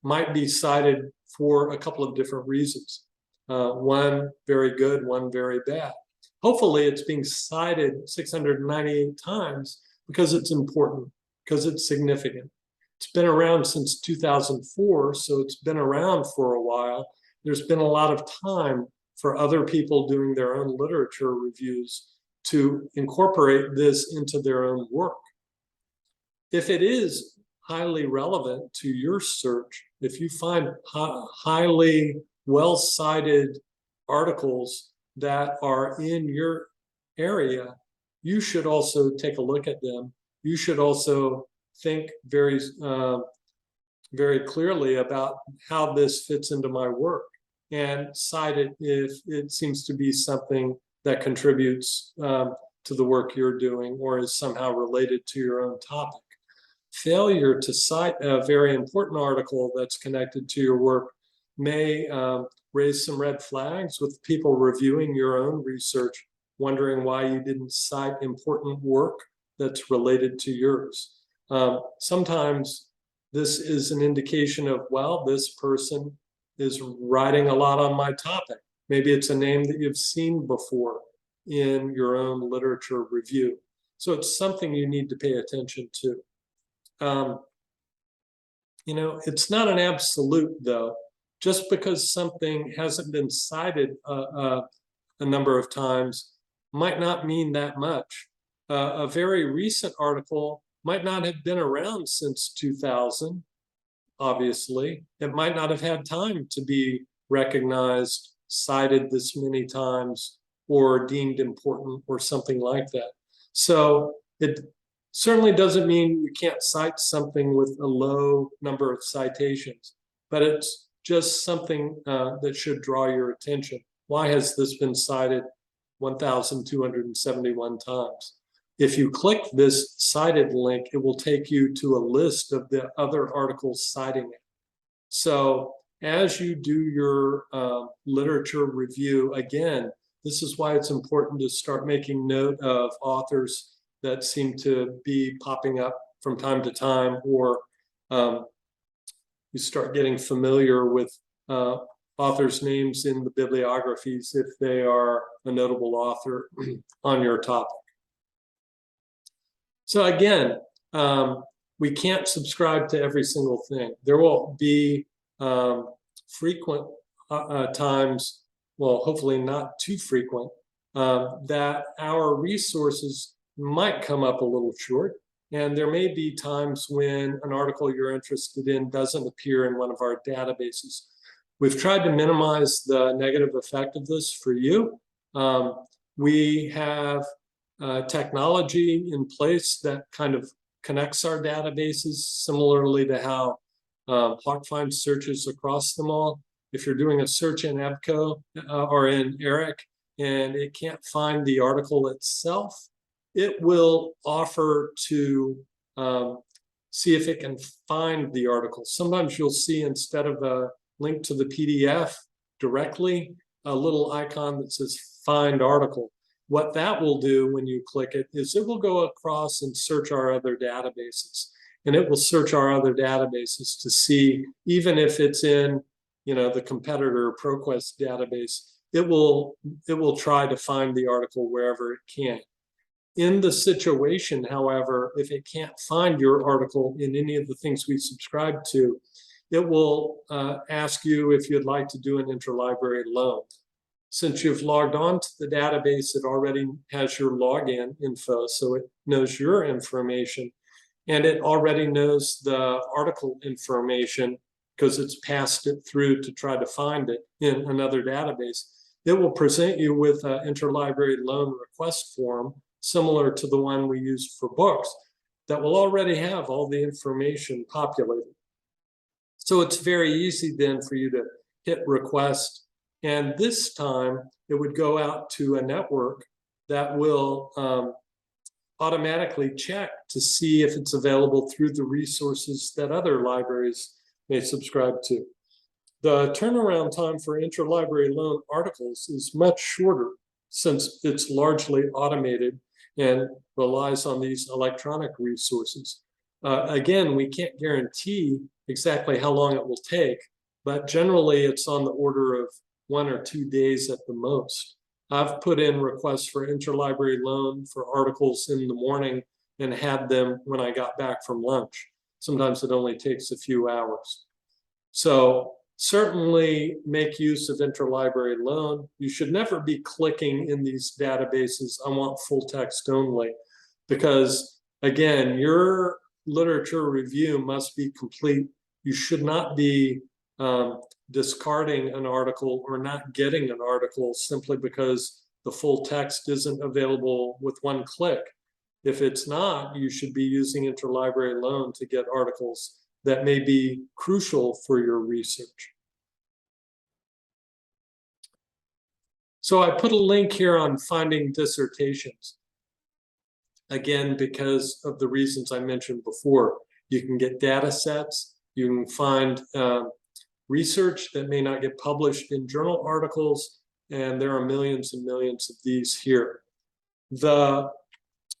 S1: might be cited for a couple of different reasons. One very good, one very bad. Hopefully it's being cited 698 times Because it's important, because it's significant. It's been around since 2004, so it's been around for a while. There's been a lot of time for other people doing their own literature reviews to incorporate this into their own work. If it is highly relevant to your search, if you find highly well-cited articles that are in your area, you should also take a look at them. You should also think very clearly about how this fits into my work and cite it if it seems to be something that contributes to the work you're doing or is somehow related to your own topic. Failure to cite a very important article that's connected to your work may raise some red flags with people reviewing your own research, wondering why you didn't cite important work that's related to yours. Sometimes this is an indication of, well, this person is writing a lot on my topic. Maybe it's a name that you've seen before in your own literature review. So it's something you need to pay attention to. You know, it's not an absolute, though. Just because something hasn't been cited a number of times might not mean that much. A very recent article might not have been around since 2000, obviously. It might not have had time to be recognized, cited this many times, or deemed important, or something like that. So it certainly doesn't mean you can't cite something with a low number of citations, but it's just something that should draw your attention. Why has this been cited 1,271 times? If you click this cited link, it will take you to a list of the other articles citing it. So as you do your literature review, again, this is why it's important to start making note of authors that seem to be popping up from time to time, or you start getting familiar with authors' names in the bibliographies if they are a notable author on your topic. So again, we can't subscribe to every single thing. There will be frequent times, well, hopefully not too frequent, that our resources might come up a little short. And there may be times when an article you're interested in doesn't appear in one of our databases. We've tried to minimize the negative effect of this for you. We have technology in place that kind of connects our databases, similarly to how Hawk finds searches across them all. If you're doing a search in EBCO or in ERIC and it can't find the article itself, it will offer to see if it can find the article. Sometimes you'll see, instead of a link to the PDF directly, a little icon that says find article. What that will do when you click it is it will go across and search our other databases. And it will search our other databases to see, even if it's in, you know, the competitor ProQuest database, it will try to find the article wherever it can. In the situation, however, if it can't find your article in any of the things we subscribe to, it will ask you if you'd like to do an interlibrary loan. Since you've logged on to the database, it already has your login info, so it knows your information, and it already knows the article information because it's passed it through to try to find it in another database. It will present you with an interlibrary loan request form, similar to the one we use for books, that will already have all the information populated. So it's very easy then for you to hit request, and this time it would go out to a network that will automatically check to see if it's available through the resources that other libraries may subscribe to. The turnaround time for interlibrary loan articles is much shorter, since it's largely automated and relies on these electronic resources. Again, we can't guarantee exactly how long it will take, but generally it's on the order of 1 or 2 days at the most. I've put in requests for interlibrary loan for articles in the morning and had them when I got back from lunch. Sometimes it only takes a few hours. So certainly make use of interlibrary loan. You should never be clicking in these databases, I want full text only, because again, your literature review must be complete. You should not be discarding an article or not getting an article simply because the full text isn't available with one click. If it's not, you should be using interlibrary loan to get articles that may be crucial for your research. So I put a link here on finding dissertations. Again, because of the reasons I mentioned before, you can get data sets, you can find research that may not get published in journal articles, and there are millions and millions of these here. The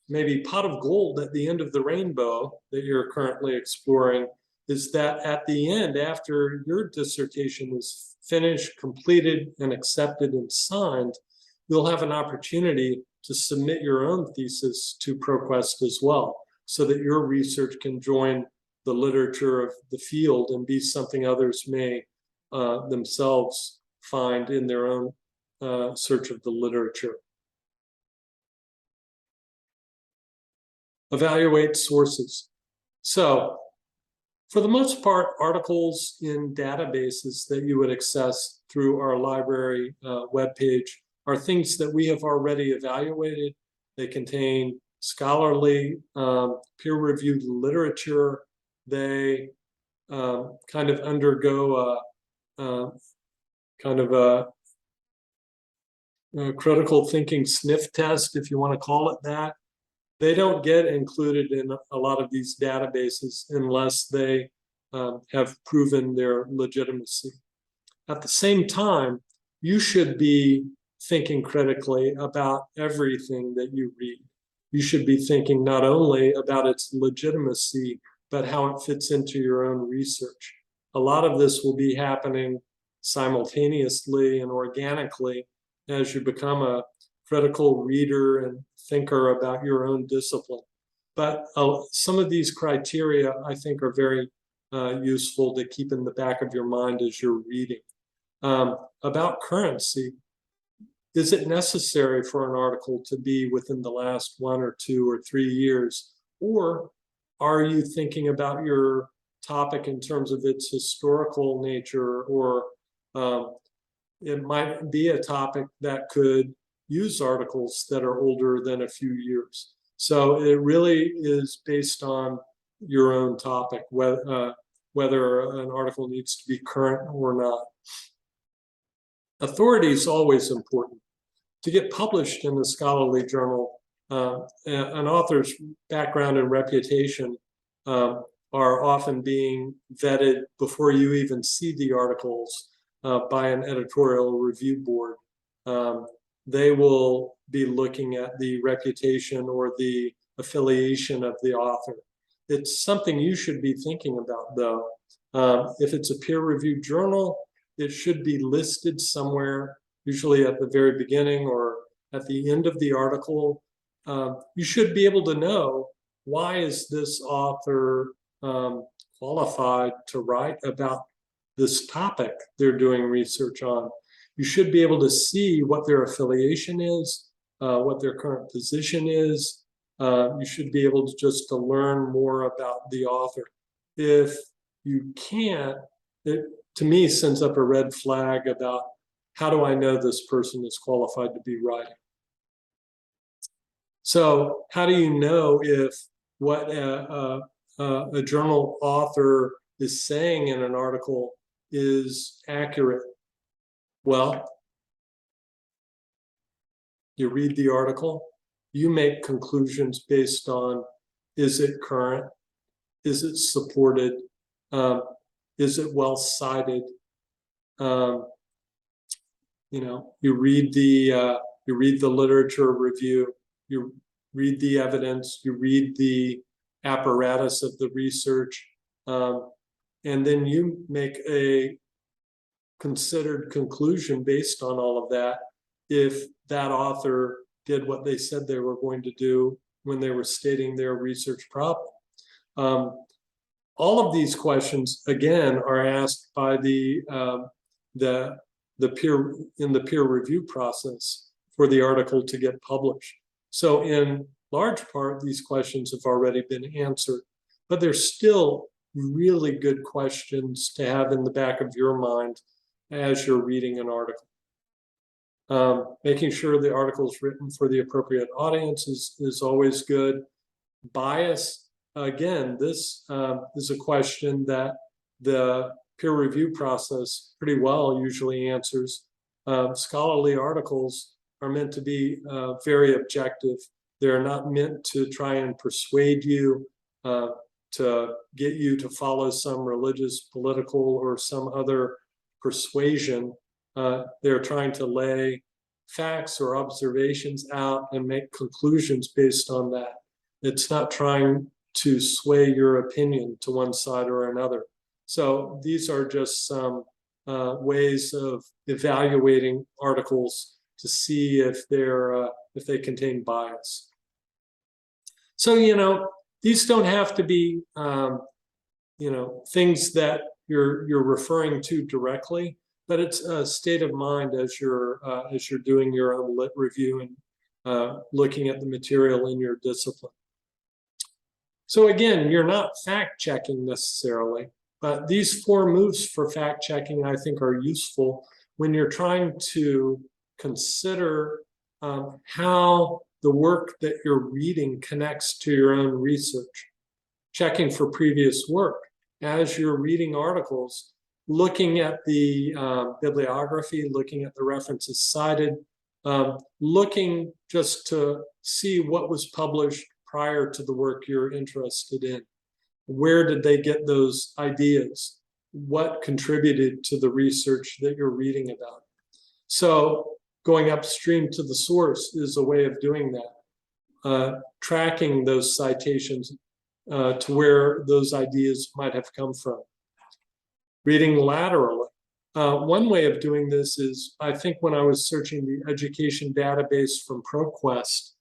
S1: maybe pot of gold at the end of the rainbow that you're currently exploring is that at the end, after your dissertation is finished, completed, and accepted and signed, you'll have an opportunity to submit your own thesis to ProQuest as well, so that your research can join the literature of the field and be something others may themselves find in their own search of the literature. Evaluate sources. So for the most part, articles in databases that you would access through our library webpage are things that we have already evaluated. They contain scholarly, peer-reviewed literature. They kind of undergo a critical thinking sniff test, if you want to call it that. They don't get included in a lot of these databases unless they have proven their legitimacy. At the same time, you should be thinking critically about everything that you read. You should be thinking not only about its legitimacy, but how it fits into your own research. A lot of this will be happening simultaneously and organically as you become a critical reader and thinker about your own discipline. But some of these criteria, I think, are very useful to keep in the back of your mind as you're reading. About currency, is it necessary for an article to be within the last 1 or 2 or 3 years? Or are you thinking about your topic in terms of its historical nature, or it might be a topic that could use articles that are older than a few years. So it really is based on your own topic, whether an article needs to be current or not. Authority is always important. To get published in a scholarly journal, an author's background and reputation are often being vetted before you even see the articles by an editorial review board. They will be looking at the reputation or the affiliation of the author. It's something you should be thinking about, though. If it's a peer-reviewed journal, it should be listed somewhere, usually at the very beginning or at the end of the article. You should be able to know, why is this author qualified to write about this topic they're doing research on? You should be able to see what their affiliation is, what their current position is. You should be able to just learn more about the author. If you can't, it to me sends up a red flag about, how do I know this person is qualified to be writing? So how do you know if what a journal author is saying in an article is accurate? Well, you read the article, you make conclusions based on, is it current? Is it supported? Is it well cited? You read the literature review, you read the evidence, you read the apparatus of the research, and then you make a considered conclusion based on all of that. If that author did what they said they were going to do, when they were stating their research problem. All of these questions, again, are asked by the peer review process for the article to get published. So in large part, these questions have already been answered, but there's still really good questions to have in the back of your mind as you're reading an article. Making sure the article is written for the appropriate audience is always good. Bias, again, this is a question that the peer review process pretty well usually answers. Scholarly articles are meant to be very objective. They're not meant to try and persuade you, to get you to follow some religious, political, or some other persuasion. They're trying to lay facts or observations out and make conclusions based on that. It's not trying to sway your opinion to one side or another. So these are just some ways of evaluating articles to see if they contain bias. So, these don't have to be, things that you're referring to directly, but it's a state of mind as you're doing your own lit review and looking at the material in your discipline. So again, you're not fact checking necessarily, but these 4 moves for fact checking I think are useful when you're trying to consider how the work that you're reading connects to your own research. Checking for previous work. As you're reading articles, looking at the bibliography, looking at the references cited, looking just to see what was published prior to the work you're interested in. Where did they get those ideas? What contributed to the research that you're reading about? So going upstream to the source is a way of doing that. Tracking those citations to where those ideas might have come from. Reading laterally. One way of doing this is, I think when I was searching the education database from ProQuest,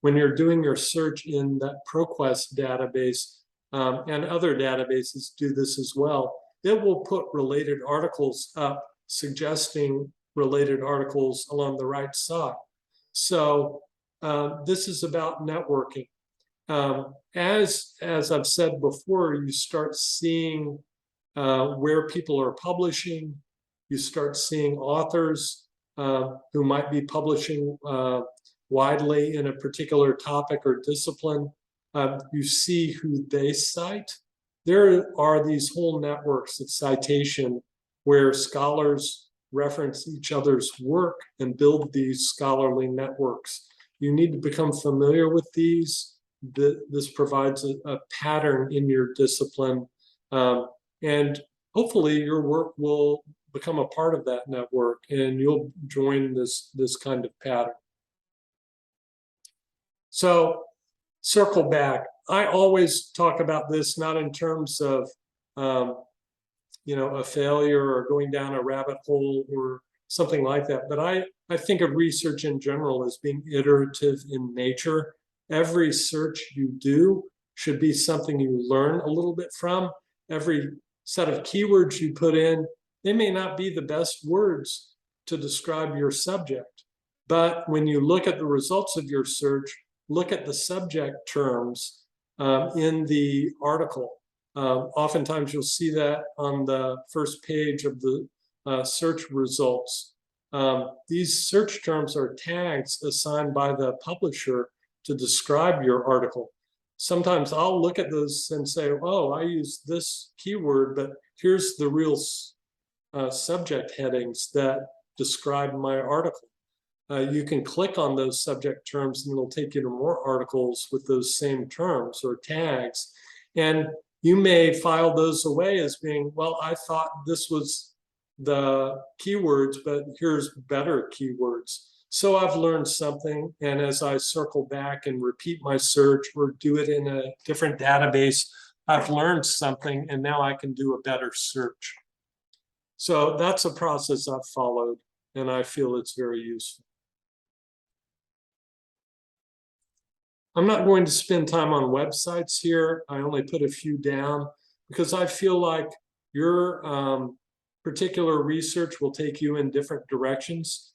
S1: when you're doing your search in that ProQuest database, and other databases do this as well, it will put related articles up, suggesting related articles along the right side. So this is about networking. As I've said before, you start seeing where people are publishing, you start seeing authors who might be publishing widely in a particular topic or discipline. You see who they cite. There are these whole networks of citation where scholars reference each other's work and build these scholarly networks. You need to become familiar with these. This provides a pattern in your discipline, and hopefully your work will become a part of that network and you'll join this kind of pattern. So circle back. I always talk about this not in terms of a failure or going down a rabbit hole or something like that, but I think of research in general as being iterative in nature. Every search you do should be something you learn a little bit from. Every set of keywords you put in, they may not be the best words to describe your subject, but when you look at the results of your search, look at the subject terms in the article. Oftentimes you'll see that on the first page of the search results. These search terms are tags assigned by the publisher to describe your article. Sometimes I'll look at those and say, oh, I use this keyword, but here's the real subject headings that describe my article. You can click on those subject terms and it'll take you to more articles with those same terms or tags. And you may file those away as being, well, I thought this was the keywords, but here's better keywords. So I've learned something, and as I circle back and repeat my search or do it in a different database, I've learned something, and now I can do a better search. So that's a process I've followed, and I feel it's very useful. I'm not going to spend time on websites here. I only put a few down because I feel like your particular research will take you in different directions.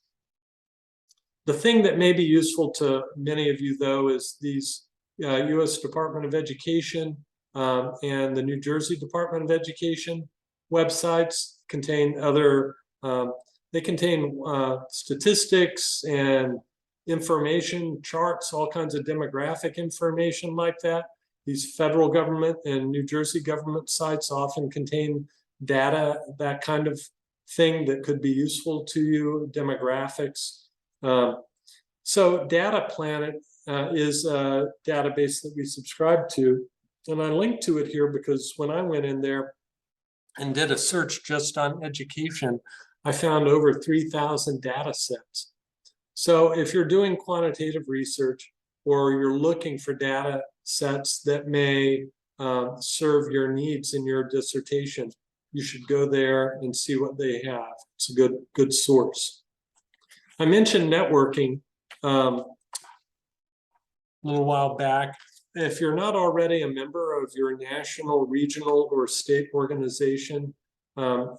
S1: The thing that may be useful to many of you, though, is these U.S. Department of Education and the New Jersey Department of Education websites contain other, they contain statistics and information, charts, all kinds of demographic information like that. These federal government and New Jersey government sites often contain data, that kind of thing that could be useful to you, demographics. So Data Planet is a database that we subscribe to, and I linked to it here because when I went in there and did a search just on education, I found over 3,000 data sets. So if you're doing quantitative research or you're looking for data sets that may serve your needs in your dissertation, you should go there and see what they have. It's a good source. I mentioned networking a little while back. If you're not already a member of your national, regional, or state organization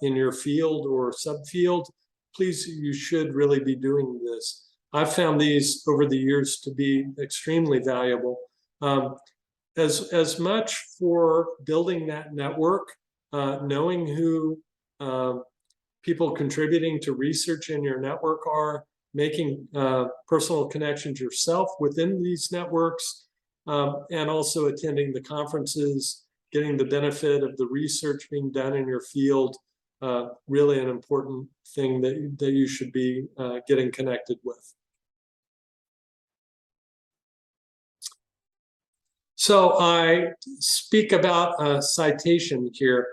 S1: in your field or subfield, please, you should really be doing this. I've found these over the years to be extremely valuable. As much for building that network, knowing who people contributing to research in your network are, making personal connections yourself within these networks, and also attending the conferences, getting the benefit of the research being done in your field, really an important thing that you should be getting connected with. So I speak about a citation here.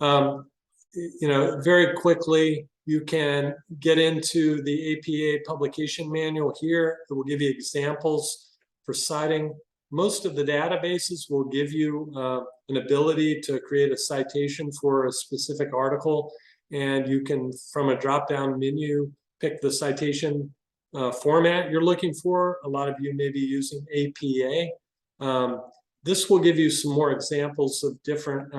S1: Very quickly, you can get into the APA publication manual here. It will give you examples for citing. Most of the databases will give you an ability to create a citation for a specific article, and you can, from a drop-down menu, pick the citation format you're looking for. A lot of you may be using APA. This will give you some more examples of different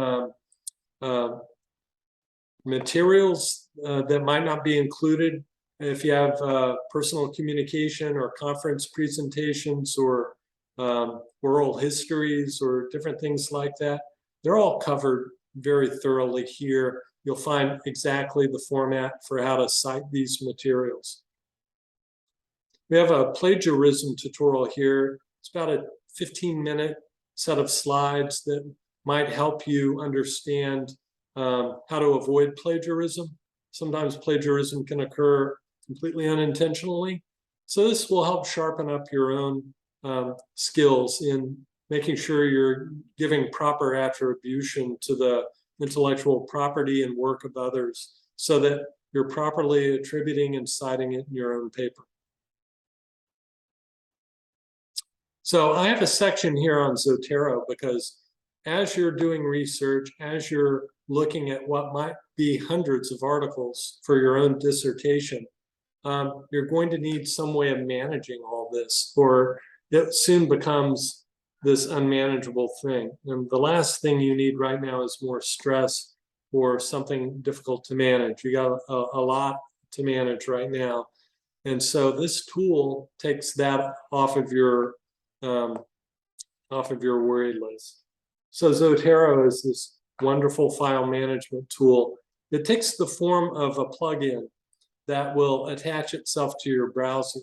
S1: materials that might not be included if you have personal communication or conference presentations or oral histories or different things like that. They're all covered very thoroughly here. You'll find exactly the format for how to cite these materials. We have a plagiarism tutorial here. It's about a 15-minute set of slides that might help you understand how to avoid plagiarism. Sometimes plagiarism can occur completely unintentionally. So this will help sharpen up your own skills in making sure you're giving proper attribution to the intellectual property and work of others so that you're properly attributing and citing it in your own paper. So I have a section here on Zotero because as you're doing research, as you're looking at what might be hundreds of articles for your own dissertation, you're going to need some way of managing all this, or it soon becomes this unmanageable thing. And the last thing you need right now is more stress or something difficult to manage. You got a lot to manage right now. And so this tool takes that off of your worry list. So Zotero is this wonderful file management tool. It takes the form of a plugin that will attach itself to your browser.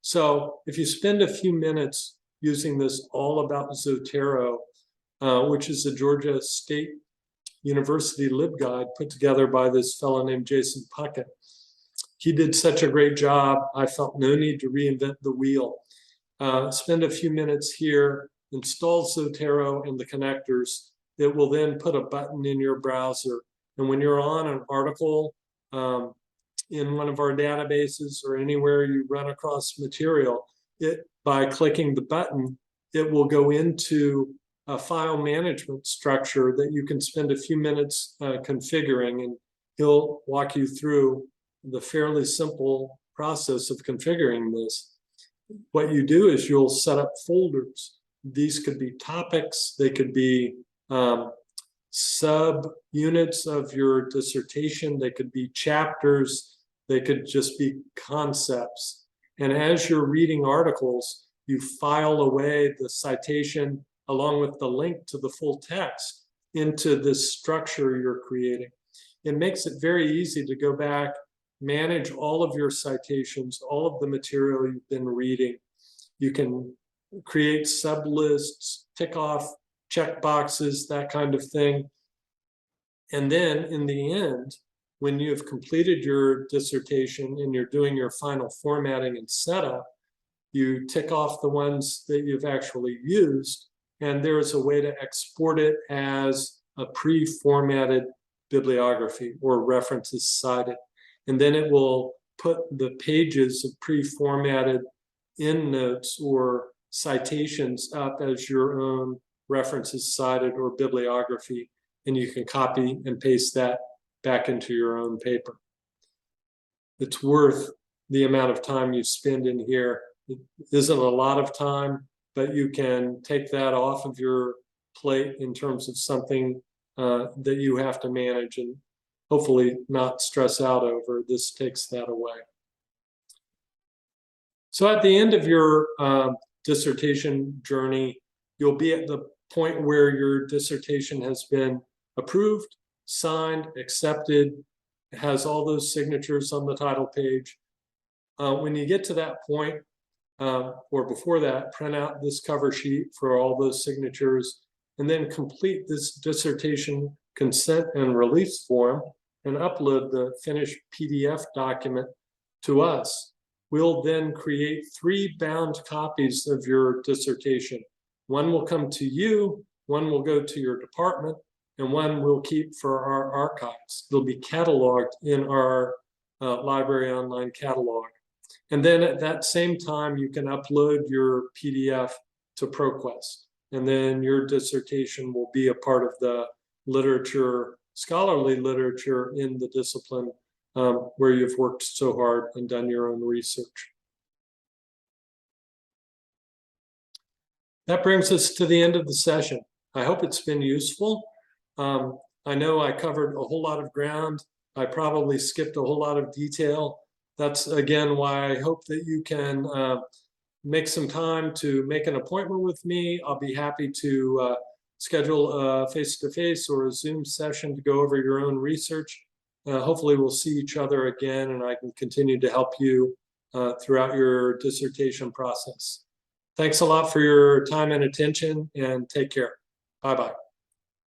S1: So if you spend a few minutes using this All About Zotero, which is a Georgia State University LibGuide put together by this fellow named Jason Puckett. He did such a great job, I felt no need to reinvent the wheel. Spend a few minutes here, install Zotero and the connectors. It will then put a button in your browser. And when you're on an article in one of our databases or anywhere you run across material, by clicking the button, it will go into a file management structure that you can spend a few minutes configuring, and he'll walk you through the fairly simple process of configuring this. What you do is you'll set up folders these could be topics, they could be sub-units of your dissertation, they could be chapters, they could just be concepts. And as you're reading articles, you file away the citation along with the link to the full text into this structure you're creating. It makes it very easy to go back, manage all of your citations, all of the material you've been reading. You can create sublists, tick off check boxes, that kind of thing. And then in the end, when you've completed your dissertation and you're doing your final formatting and setup, you tick off the ones that you've actually used, and there's a way to export it as a pre-formatted bibliography or references cited. And then it will put the pages of pre-formatted endnotes or citations up as your own references cited or bibliography, and you can copy and paste that back into your own paper. It's worth the amount of time you spend in here. It isn't a lot of time, but you can take that off of your plate in terms of something that you have to manage and hopefully not stress out over. This takes that away. So at the end of your dissertation journey, you'll be at the point where your dissertation has been approved, signed, accepted. It has all those signatures on the title page. When you get to that point, or before that, print out this cover sheet for all those signatures, and then complete this dissertation consent and release form and upload the finished PDF document to us. We'll then create 3 bound copies of your dissertation. One will come to you, one will go to your department, and one we'll keep for our archives. They'll be cataloged in our Library Online catalog. And then at that same time, you can upload your PDF to ProQuest. And then your dissertation will be a part of the literature, scholarly literature in the discipline where you've worked so hard and done your own research. That brings us to the end of the session. I hope it's been useful. I know I covered a whole lot of ground. I probably skipped a whole lot of detail. That's, again, why I hope that you can make some time to make an appointment with me. I'll be happy to schedule a face-to-face or a Zoom session to go over your own research. Hopefully we'll see each other again, and I can continue to help you throughout your dissertation process. Thanks a lot for your time and attention, and take care. Bye-bye.